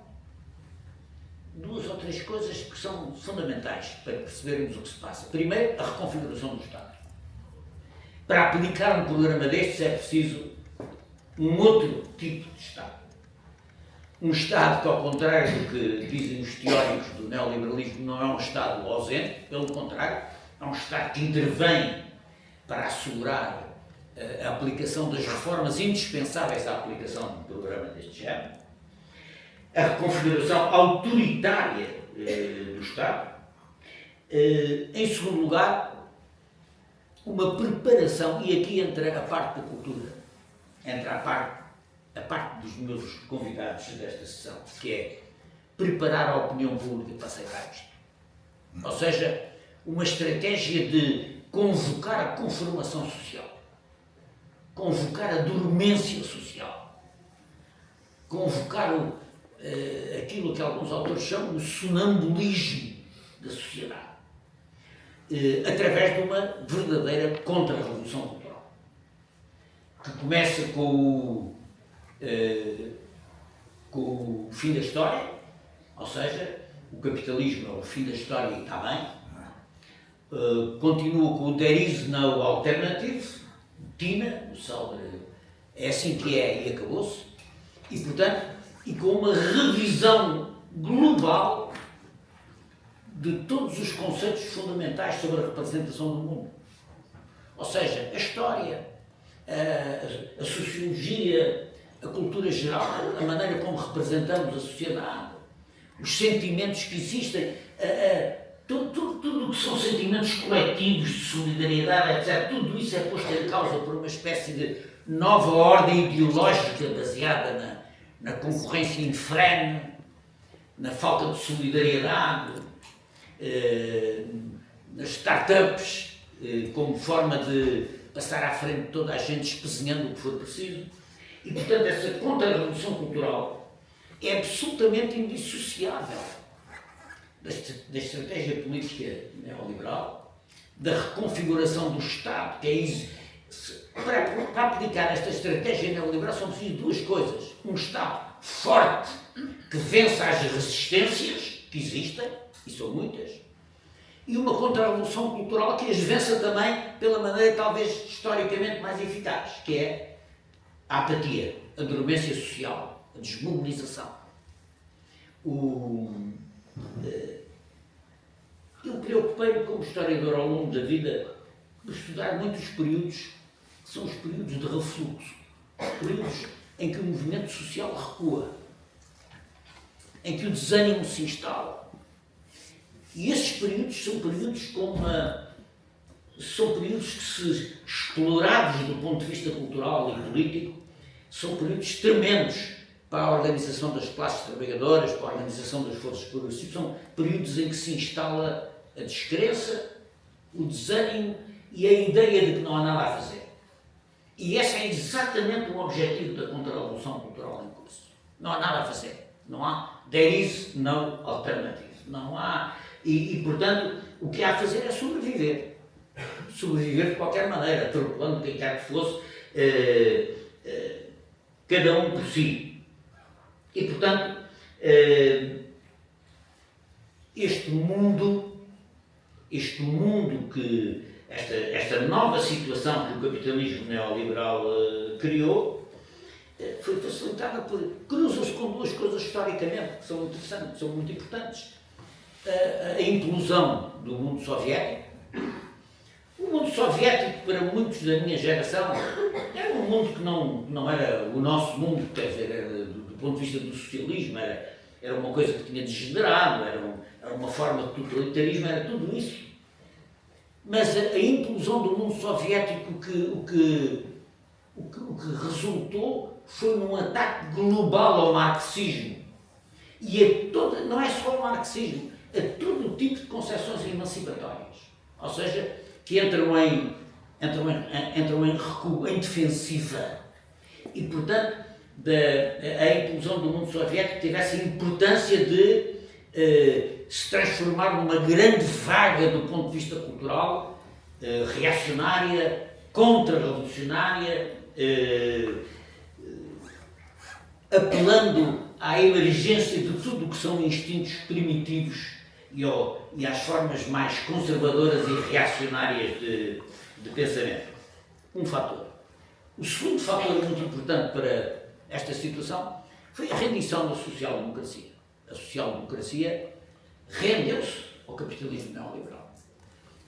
2 ou 3 coisas que são fundamentais para percebermos o que se passa. Primeiro, a reconfiguração do Estado. Para aplicar um programa destes é preciso um outro tipo de Estado. Um Estado que, ao contrário do que dizem os teóricos do neoliberalismo, não é um Estado ausente, pelo contrário, é um Estado que intervém para assegurar a aplicação das reformas indispensáveis à aplicação de um programa deste género. A reconfiguração autoritária do Estado. Em segundo lugar, uma preparação, e aqui entra a parte da cultura, entra a parte dos meus convidados desta sessão, que é preparar a opinião pública para aceitar isto. Ou seja, uma estratégia de convocar a conformação social, convocar a dormência social, convocar aquilo que alguns autores chamam de sonambulismo da sociedade, através de uma verdadeira contra-revolução cultural, que começa com o fim da história, ou seja, o capitalismo é o fim da história e está bem, continua com o There is no alternative, Tina, o célebre é assim que é e acabou-se, e portanto, e com uma revisão global de todos os conceitos fundamentais sobre a representação do mundo. Ou seja, a história, a sociologia, a cultura geral, a maneira como representamos a sociedade, os sentimentos que existem, tudo o que são sentimentos coletivos de solidariedade, etc., tudo isso é posto em causa por uma espécie de nova ordem ideológica baseada na concorrência infrene, na falta de solidariedade, nas startups, como forma de passar à frente de toda a gente espezinhando o que for preciso. E, portanto, essa contra-revolução cultural é absolutamente indissociável da estratégia política neoliberal, da reconfiguração do Estado, que é para aplicar esta estratégia neoliberal são precisas 2 coisas. Um Estado forte, que vença as resistências que existem, e são muitas, e uma contra-revolução cultural que as vença também pela maneira talvez historicamente mais eficaz, que é a apatia, a dormência social, a desmobilização. Eu preocupei-me como historiador ao longo da vida de estudar muitos períodos que são os períodos de refluxo, períodos em que o movimento social recua, em que o desânimo se instala. E esses períodos são períodos que, se explorados do ponto de vista cultural e político, são períodos tremendos para a organização das classes trabalhadoras, para a organização das forças progressistas, são períodos em que se instala a descrença, o desânimo e a ideia de que não há nada a fazer. E esse é exatamente o objetivo da contra-revolução cultural em curso. Não há nada a fazer. Não há. There is no alternative. Não há. E portanto, o que há a fazer é sobreviver. Sobreviver de qualquer maneira, atropelando quem quer que fosse, cada um por si. E portanto, este mundo que esta nova situação que o capitalismo neoliberal criou foi facilitada por... Cruzam-se com duas coisas historicamente que são interessantes, são muito importantes. A implosão do mundo soviético. O mundo soviético, para muitos da minha geração, era um mundo que não era o nosso mundo, quer dizer, era, do ponto de vista do socialismo, era uma coisa que tinha degenerado, era uma forma de totalitarismo, era tudo isso. Mas a implosão do mundo soviético, o que resultou foi num ataque global ao marxismo. E não é só ao marxismo, a todo o tipo de concepções emancipatórias. Ou seja, que entram em recuo, em defensiva. E, portanto, a implosão do mundo soviético tivesse a importância de se transformar numa grande vaga do ponto de vista cultural, reacionária, contra-revolucionária, apelando à emergência de tudo o que são instintos primitivos e às formas mais conservadoras e reacionárias de pensamento. Um fator. O segundo fator muito importante para esta situação foi a rendição da social-democracia. A social-democracia rendeu-se ao capitalismo neoliberal.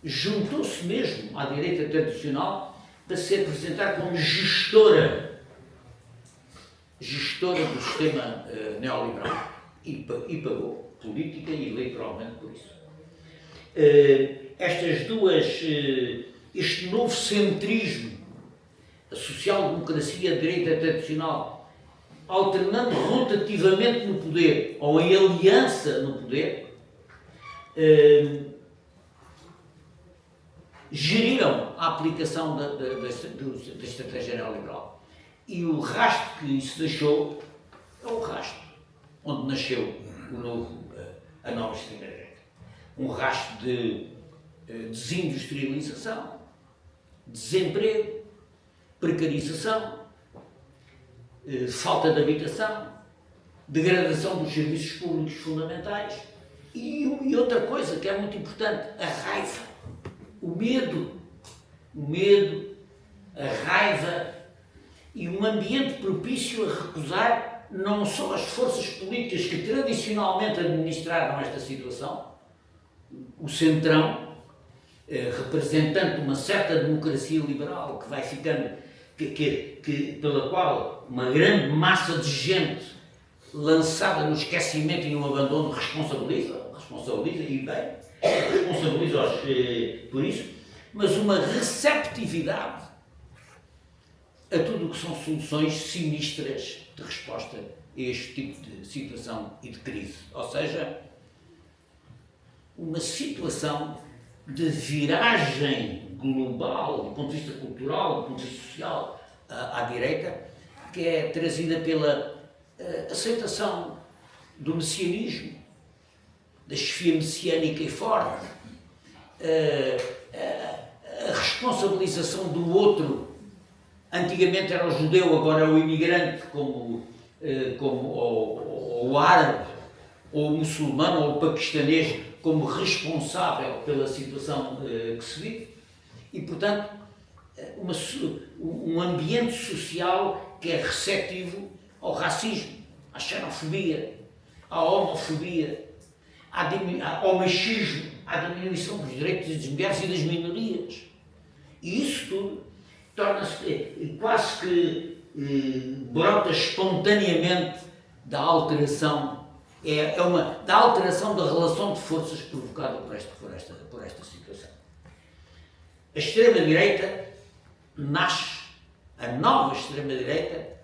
Juntou-se mesmo à direita tradicional para se apresentar como gestora do sistema neoliberal e pagou política e eleitoralmente por isso. Este novo centrismo, a social-democracia, a direita tradicional, alternando rotativamente no poder ou em aliança no poder, geriram a aplicação da estratégia neoliberal. E o rastro que isso deixou é o rastro onde nasceu a nova extrema-direita. Um rastro de desindustrialização, desemprego, precarização, falta de habitação, degradação dos serviços públicos fundamentais e outra coisa que é muito importante, a raiva, o medo, a raiva e um ambiente propício a recusar não só as forças políticas que tradicionalmente administraram esta situação, o centrão, representante de uma certa democracia liberal que vai ficando, pela qual uma grande massa de gente lançada no esquecimento e no abandono responsabiliza e bem, responsabiliza-os por isso, mas uma receptividade a tudo o que são soluções sinistras de resposta a este tipo de situação e de crise. Ou seja, uma situação de viragem global, do ponto de vista cultural, do ponto de vista social, à direita, que é trazida pela aceitação do messianismo, da chefia messiânica e forte, a responsabilização do outro. Antigamente era o judeu, agora é o imigrante, como o árabe, ou o muçulmano, ou o paquistanês, como responsável pela situação que se vive. E, portanto, um ambiente social que é receptivo ao racismo, à xenofobia, à homofobia, ao machismo, à diminuição dos direitos das mulheres e das minorias. E isso tudo torna-se quase que brota espontaneamente da alteração, da alteração da relação de forças provocada por esta situação. A extrema-direita nasce, a nova extrema-direita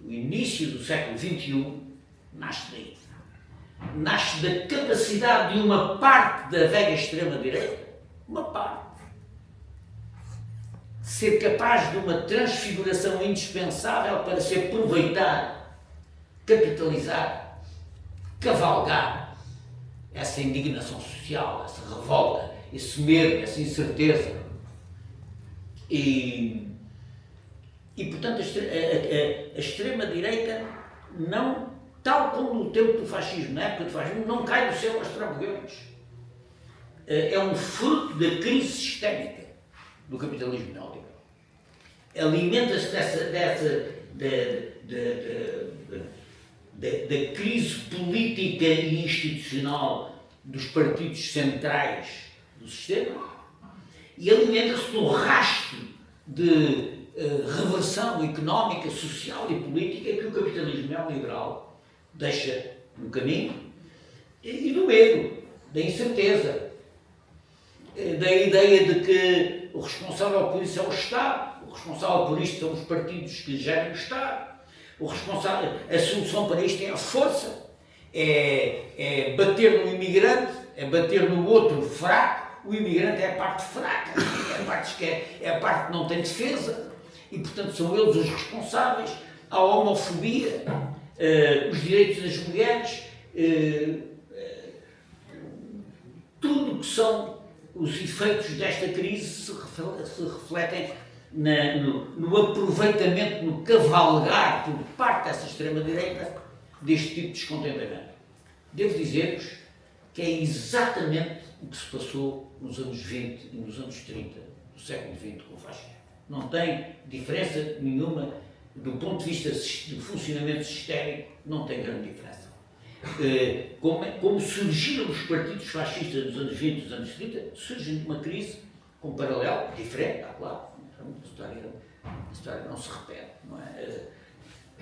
o início do século XXI, nasce daí. Nasce da capacidade de uma parte da velha extrema-direita, uma parte, ser capaz de uma transfiguração indispensável para se aproveitar, capitalizar, cavalgar essa indignação social, essa revolta, esse medo, essa incerteza. E portanto, a extrema-direita não, tal como no tempo do fascismo, na época do fascismo, não cai do céu aos travões. É um fruto da crise sistémica do capitalismo neoliberal. Alimenta-se da crise política e institucional dos partidos centrais do sistema e alimenta-se do rastro de reversão económica, social e política que o capitalismo neoliberal deixa no caminho e do medo, da incerteza, da ideia de que o responsável por isso é o Estado, o responsável por isto são os partidos que gerem o Estado, a solução para isto é a força, é bater no imigrante, é bater no outro fraco. O imigrante é a parte fraca, é a parte que não tem defesa e, portanto, são eles os responsáveis. A homofobia, os direitos das mulheres, tudo que são os efeitos desta crise se refletem no aproveitamento, no cavalgar por parte dessa extrema-direita deste tipo de descontentamento. Devo dizer-vos que é exatamente o que se passou nos anos 20 e nos anos 30 do século XX com o fascismo. Não tem diferença nenhuma do ponto de vista do funcionamento sistémico, não tem grande diferença. Como surgiram os partidos fascistas dos anos 20 e dos anos 30, surgem de uma crise com um paralelo diferente, claro, a história não se repete, não é?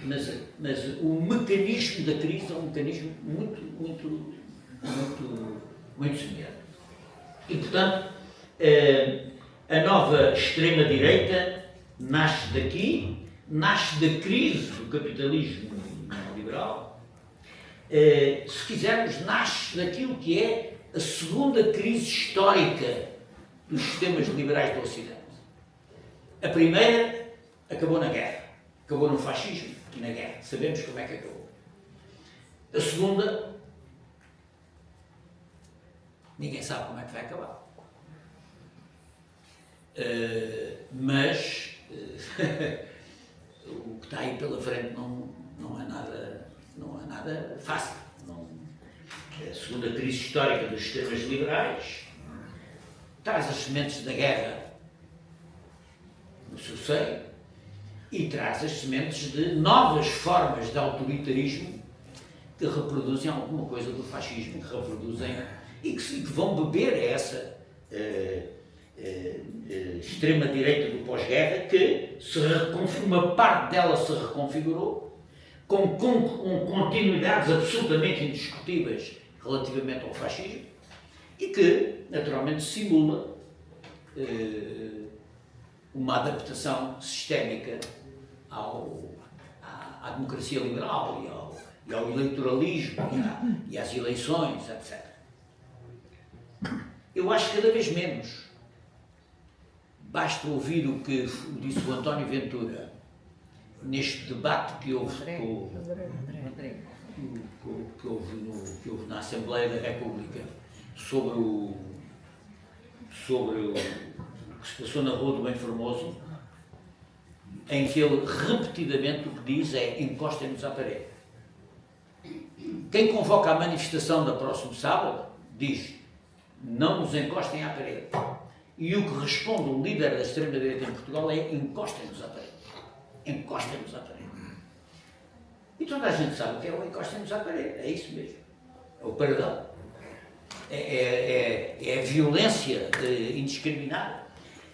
Mas o mecanismo da crise é um mecanismo muito semelhante. E, portanto, a nova extrema-direita nasce daqui, nasce da crise do capitalismo neoliberal. Se quisermos, nasce daquilo que é a segunda crise histórica dos sistemas liberais do Ocidente. A primeira acabou na guerra, acabou no fascismo e na guerra. Sabemos como é que acabou. A segunda, ninguém sabe como é que vai acabar. Mas o que está aí pela frente não é nada fácil. A segunda crise histórica dos sistemas liberais traz as sementes da guerra no seu seio e traz as sementes de novas formas de autoritarismo que reproduzem alguma coisa do fascismo, que reproduzem e que vão beber essa extrema-direita do pós-guerra que uma parte dela se reconfigurou com continuidades absolutamente indiscutíveis relativamente ao fascismo e que, naturalmente, simula uma adaptação sistémica à democracia liberal e ao eleitoralismo e às eleições, etc. Eu acho que cada vez menos. Basta ouvir o que disse o António Ventura neste debate que houve na Assembleia da República sobre o que se passou na Rua do Bem Formoso, em que ele repetidamente o que diz é: encostem-nos à parede. Quem convoca a manifestação da próximo sábado diz: não nos encostem à parede. E o que responde o líder da extrema-direita em Portugal é: encostem-nos à parede. Encostem-nos à parede. E toda a gente sabe o que é o encostem-nos à parede. É isso mesmo. É o paredão. É a violência indiscriminada.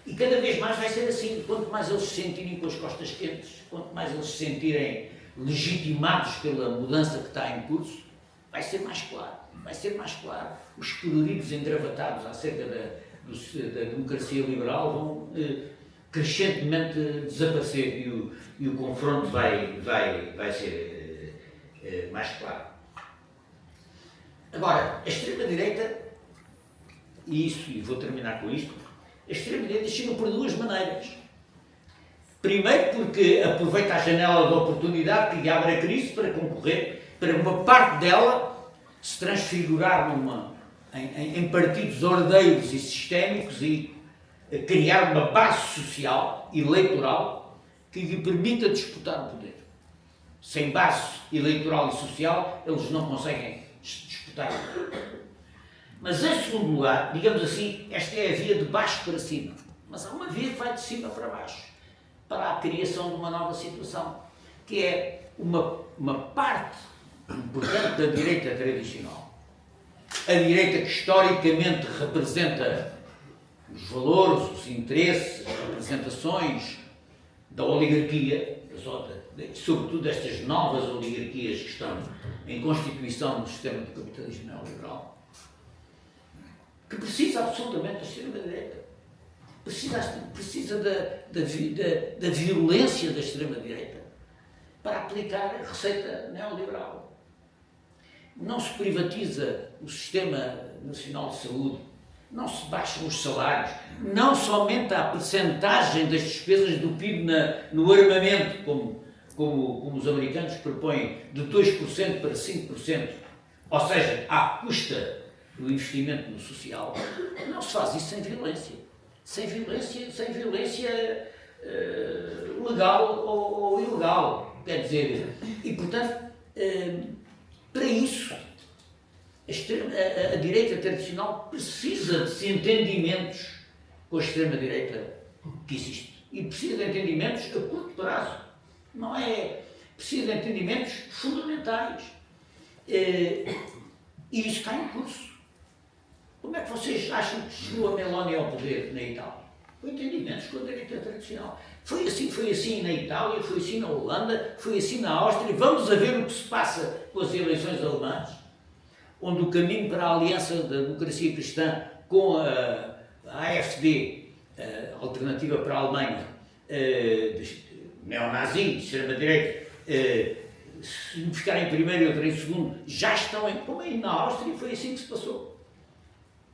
E cada vez mais vai ser assim. Quanto mais eles se sentirem com as costas quentes, quanto mais eles se sentirem legitimados pela mudança que está em curso, vai ser mais claro. Vai ser mais claro. Os coloridos engravatados acerca da democracia liberal vão crescentemente desaparecer e o confronto vai ser mais claro. Agora, a extrema-direita, e vou terminar com isto, a extrema-direita chega por duas maneiras. Primeiro porque aproveita a janela de oportunidade que lhe abre a crise para concorrer, para uma parte dela se transfigurar em partidos ordeiros e sistémicos e criar uma base social, eleitoral, que lhe permita disputar o poder. Sem base eleitoral e social, eles não conseguem disputar o poder. Mas em segundo lugar, digamos assim, esta é a via de baixo para cima. Mas há uma via que vai de cima para baixo, para a criação de uma nova situação, que é uma parte importante da direita tradicional. A direita que historicamente representa os valores, os interesses, as representações da oligarquia, sobretudo destas novas oligarquias que estão em constituição do sistema de capitalismo neoliberal, que precisa absolutamente da extrema-direita. Precisa da violência da extrema-direita para aplicar a receita neoliberal. Não se privatiza o Sistema Nacional de Saúde, não se baixam os salários, não se aumenta a percentagem das despesas do PIB no armamento, como os americanos propõem, de 2% para 5%, ou seja, à custa do investimento no social. Não se faz isso sem violência. Sem violência legal ou ilegal. Quer dizer, e portanto, para isso, a direita tradicional precisa de entendimentos com a extrema-direita que existe. E precisa de entendimentos a curto prazo. Não é? Precisa de entendimentos fundamentais. E isso está em curso. Como é que vocês acham que chegou a Meloni ao poder na Itália? Com entendimentos com a direita tradicional. Foi assim na Itália, foi assim na Holanda, foi assim na Áustria. Vamos a ver o que se passa com as eleições alemãs, onde o caminho para a aliança da democracia cristã com a AfD, a alternativa para a Alemanha, neonazi, extrema-direita, se um ficar em primeiro e outro em segundo, já estão como aí na Áustria, foi assim que se passou.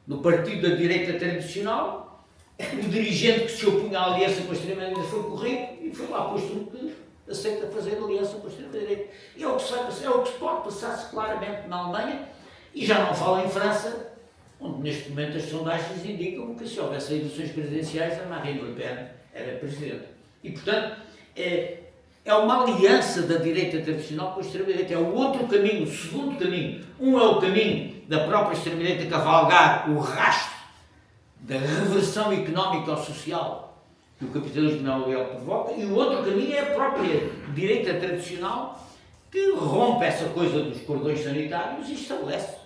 No partido da direita tradicional, o dirigente que se opunha à aliança com a extrema-direita foi corrido e foi lá posto um que aceita fazer aliança com a extrema-direita. É o que se vai passar, é o que se pode passar-se claramente na Alemanha, e já não falo em França, onde neste momento as sondagens indicam que se houvesse eleições presidenciais, a Marine Le Pen era presidente. E portanto, é uma aliança da direita tradicional com a extrema-direita. É o outro caminho, o segundo caminho. Um é o caminho da própria extrema-direita cavalgar o rastro da reversão económica ou social que o capitalismo neoliberal provoca, e o outro caminho é a própria direita tradicional que rompe essa coisa dos cordões sanitários e estabelece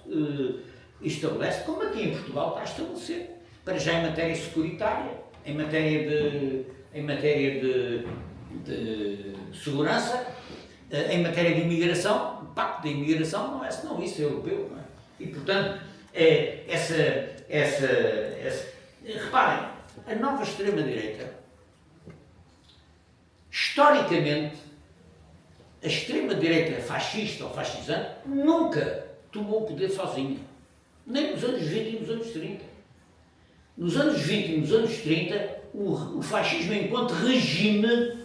como aqui em Portugal está a estabelecer, para já em matéria securitária, em matéria de segurança, em matéria de imigração. O pacto da imigração não é senão isso, é europeu, não é? E portanto, reparem, a nova extrema-direita, historicamente, a extrema-direita fascista ou fascisante nunca tomou o poder sozinha, nem nos anos 20 e nos anos 30. Nos anos 20 e nos anos 30, o fascismo enquanto regime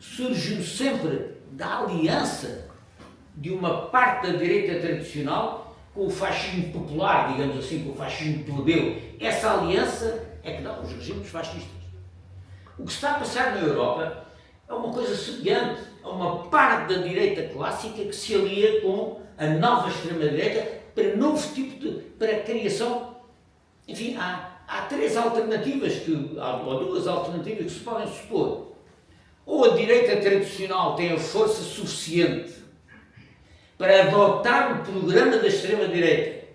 surgiu sempre da aliança de uma parte da direita tradicional com o fascismo popular, digamos assim, com o fascismo plebeu. Essa aliança é que dá os regimes fascistas. O que se está a passar na Europa é uma coisa semelhante a uma parte da direita clássica que se alia com a nova extrema-direita para a criação. Enfim, há três alternativas, ou duas alternativas que se podem supor. Ou a direita tradicional tem a força suficiente para adotar o programa da extrema-direita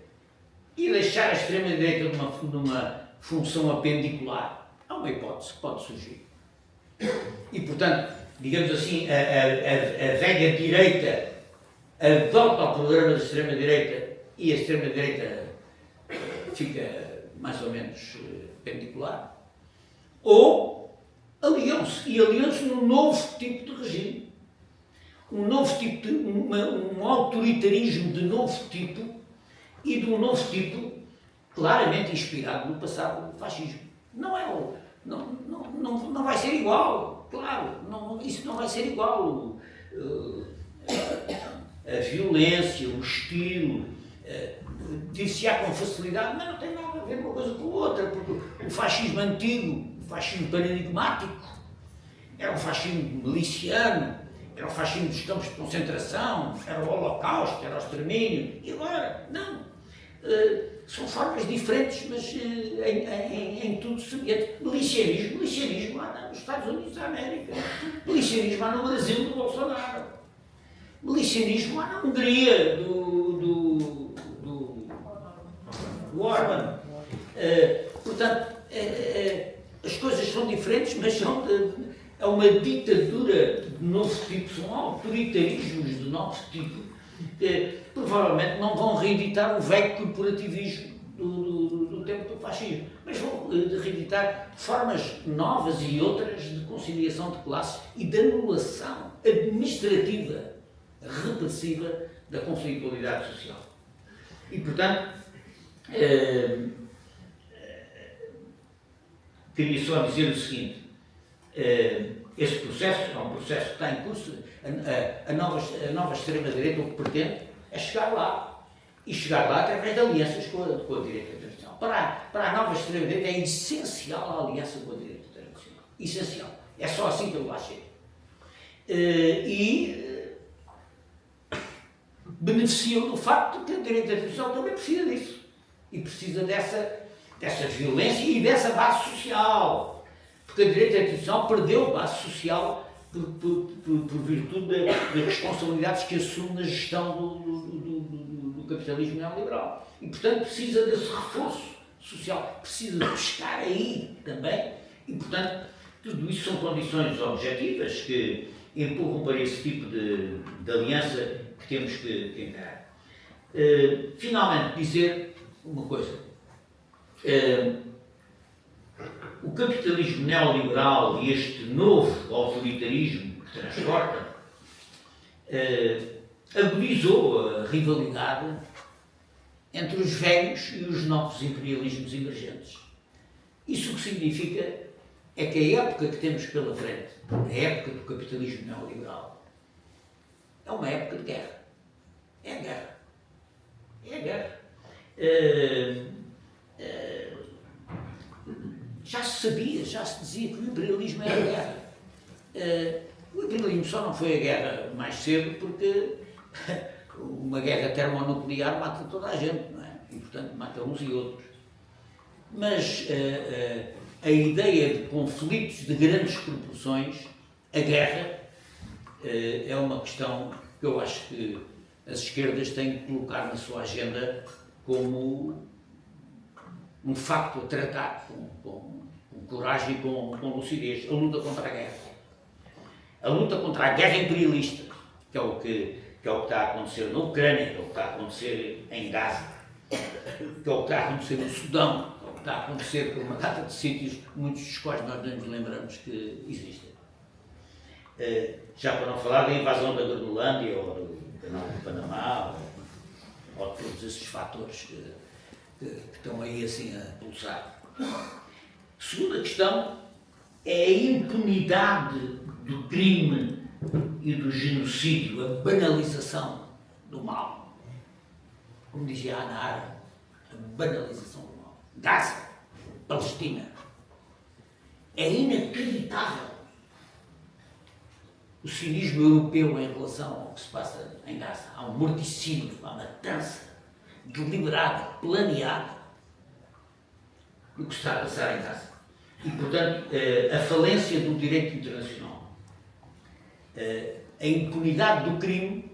e deixar a extrema-direita numa função apendicular. É uma hipótese que pode surgir. E, portanto, digamos assim, a velha direita adota o programa da extrema-direita e a extrema-direita fica mais ou menos pendicular. Ou e aliou-se num novo tipo de regime. Um novo tipo de, um autoritarismo de novo tipo e de um novo tipo claramente inspirado no passado do fascismo. Não é o, não vai ser igual, claro, isso não vai ser igual. A violência, o estilo, dir-se-á com facilidade, mas não tem nada a ver uma coisa com a outra, porque o fascismo antigo, o fascismo paradigmático, era um fascismo miliciano, era o fascismo dos campos de concentração, era o Holocausto, era o extermínio, e agora, não. São formas diferentes, mas em tudo semelhante. Milicianismo há nos Estados Unidos da América, milicianismo há no Brasil do Bolsonaro, milicianismo há na Hungria do Orbán. Portanto, as coisas são diferentes, mas é uma ditadura de novo tipo, são autoritarismos de novo tipo, que provavelmente não vão reeditar o velho corporativismo do tempo do fascismo, mas vão reeditar formas novas e outras de conciliação de classes e de anulação administrativa, repressiva da conflitualidade social. E, portanto, queria só dizer o seguinte, esse processo é um processo que está em curso, a nova extrema-direita o que pretende é chegar lá, e chegar lá através de alianças com a direita tradicional. Para a nova extrema-direita é essencial a aliança com a direita tradicional, essencial, é só assim que ele lá chega. Beneficiam do facto de que a direita tradicional também precisa disso, e precisa dessa violência e dessa base social, porque a direita tradicional perdeu base social por virtude das responsabilidades que assume na gestão do capitalismo neoliberal. E, portanto, precisa desse reforço social, precisa de pescar aí também, e, portanto, tudo isso são condições objetivas que empurram para esse tipo de aliança que temos que encarar. Finalmente, dizer uma coisa. O capitalismo neoliberal e este novo autoritarismo que transporta agudizou a rivalidade entre os velhos e os novos imperialismos emergentes. Isso o que significa é que a época que temos pela frente, a época do capitalismo neoliberal, é uma época de guerra. É a guerra. É a guerra. Já se sabia, já se dizia que o imperialismo era a guerra. O imperialismo só não foi a guerra mais cedo porque uma guerra termonuclear mata toda a gente, não é? E, portanto, mata uns e outros. Mas a ideia de conflitos de grandes proporções, a guerra, é uma questão que eu acho que as esquerdas têm que colocar na sua agenda como um facto a tratar com coragem e com lucidez, a luta contra a guerra. A luta contra a guerra imperialista, que é o que está a acontecer na Ucrânia, que é o que está a acontecer em Gaza, que é o que está a acontecer no Sudão, que é o que está a acontecer por uma data de sítios, muitos dos quais nós nem nos lembramos que existem. Já para não falar da invasão da Groenlândia, ou do canal do Panamá, ou de todos esses fatores que estão aí assim a pulsar. Segunda questão é a impunidade do crime e do genocídio, a banalização do mal. Como dizia a Ana Arendt, a banalização do mal. Gaza, Palestina. É inacreditável o cinismo europeu em relação ao que se passa em Gaza. Há um morticínio, há uma matança deliberada, planeada do que está a passar em Gaza. E, portanto, a falência do direito internacional, a impunidade do crime,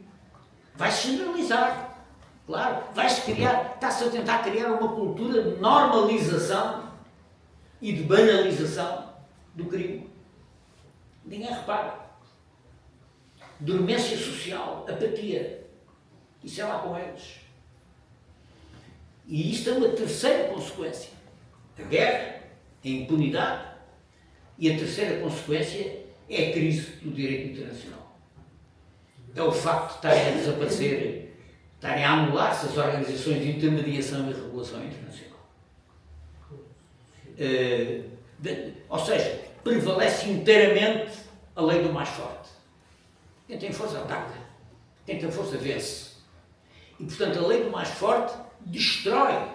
vai-se generalizar. Claro, vai-se criar, está-se a tentar criar uma cultura de normalização e de banalização do crime. Ninguém repara. Dormência social, apatia. Isso é lá com eles. E isto é uma terceira consequência. A guerra, a impunidade, e a terceira consequência é a crise do direito internacional. É o facto de estarem a desaparecer, estarem a anular-se as organizações de intermediação e regulação internacional. Ou seja, prevalece inteiramente a lei do mais forte. Quem tem força ataca, quem tem força vence. E, portanto, a lei do mais forte destrói.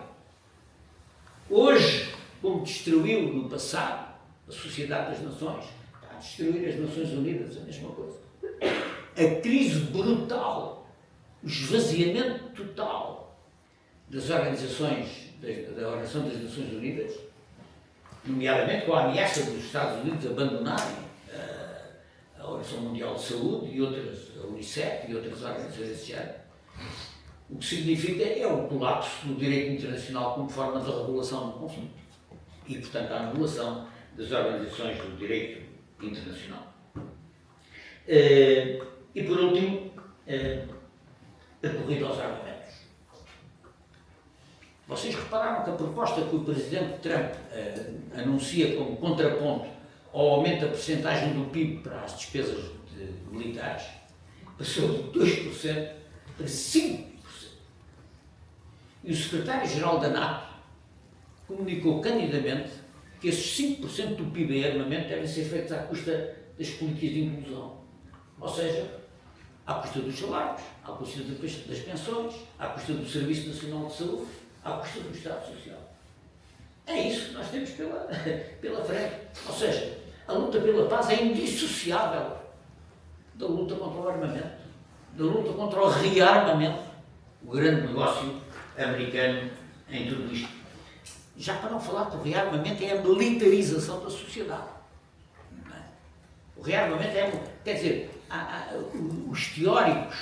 Hoje, como destruiu no passado a Sociedade das Nações, está a destruir as Nações Unidas, a mesma coisa. A crise brutal, o esvaziamento total das organizações, da Organização das Nações Unidas, nomeadamente com a ameaça dos Estados Unidos abandonarem a Organização Mundial de Saúde e outras, a Unicef e outras organizações desse género, o que significa é o colapso do direito internacional como forma de regulação do conflito e, portanto, a anulação das organizações do direito internacional. E, por último, a corrida aos armamentos. Vocês repararam que a proposta que o Presidente Trump anuncia como contraponto ao aumento da percentagem do PIB para as despesas militares passou de 2% para 5%. E o Secretário-Geral da NATO comunicou candidamente que esses 5% do PIB em armamento devem ser feitos à custa das políticas de inclusão. Ou seja, à custa dos salários, à custa das pensões, à custa do Serviço Nacional de Saúde, à custa do Estado Social. É isso que nós temos pela frente. Ou seja, a luta pela paz é indissociável da luta contra o armamento, da luta contra o rearmamento, o grande negócio americano em tudo isto. Já para não falar que o rearmamento é a militarização da sociedade. Não é? O rearmamento é, quer dizer, os teóricos,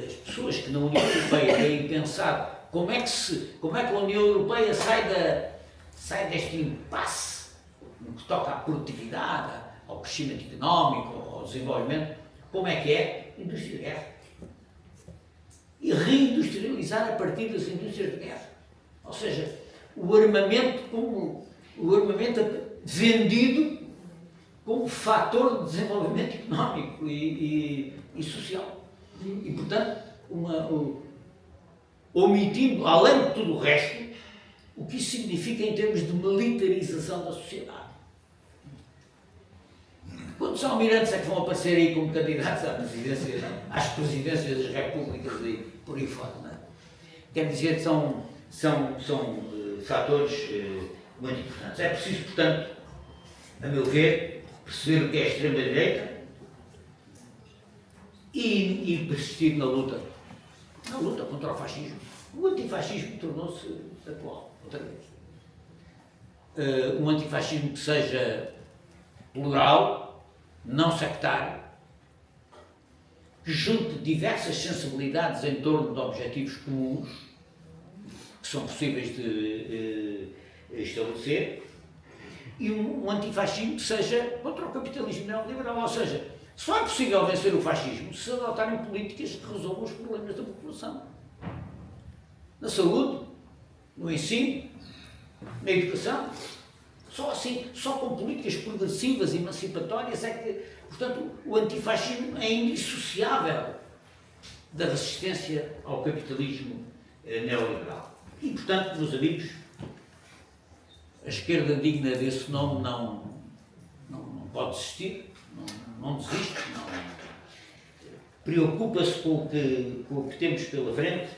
as pessoas que na União Europeia têm pensado como é que a União Europeia sai deste impasse no que toca à produtividade, ao crescimento económico, ao desenvolvimento, como é que é? Indústria de guerra. E reindustrializar a partir das indústrias de guerra. Ou seja, o armamento vendido como fator de desenvolvimento económico e social. E, portanto, omitindo, além de tudo o resto, o que isso significa em termos de militarização da sociedade. Quantos almirantes é que vão aparecer aí como candidatos às presidências das repúblicas e por aí fora? Não é? Quer dizer, são fatores muito importantes. É preciso, portanto, a meu ver, perceber o que é a extrema-direita e persistir na luta contra o fascismo. O antifascismo tornou-se atual, outra vez. Um antifascismo que seja plural, não sectário, que junte diversas sensibilidades em torno de objetivos comuns, que são possíveis de estabelecer, e um antifascismo que seja contra o capitalismo neoliberal. Ou seja, só é possível vencer o fascismo se adotarem políticas que resolvam os problemas da população. Na saúde, no ensino, na educação. Só assim, só com políticas progressivas e emancipatórias é que, portanto, o antifascismo é indissociável da resistência ao capitalismo neoliberal. E, portanto, meus amigos, a esquerda digna desse nome não pode desistir, não desiste, preocupa-se com o que temos pela frente,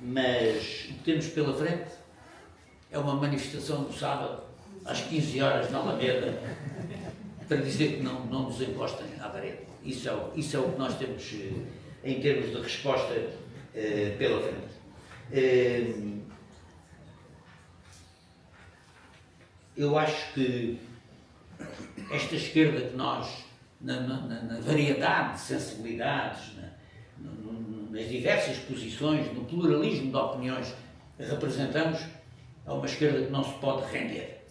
mas o que temos pela frente é uma manifestação no sábado, às 15 horas na Alameda, para dizer que não nos encostem à parede. Isso é o que nós temos em termos de resposta pela frente. Eu acho que esta esquerda que nós, na variedade de sensibilidades, nas diversas posições, no pluralismo de opiniões que representamos, é uma esquerda que não se pode render.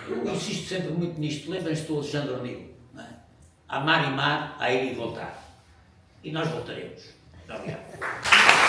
Eu insisto sempre muito nisto. Lembrem-se do Alexandre O'Neill, não é? Há mar e mar, há ir e voltar. E nós voltaremos. Muito obrigado.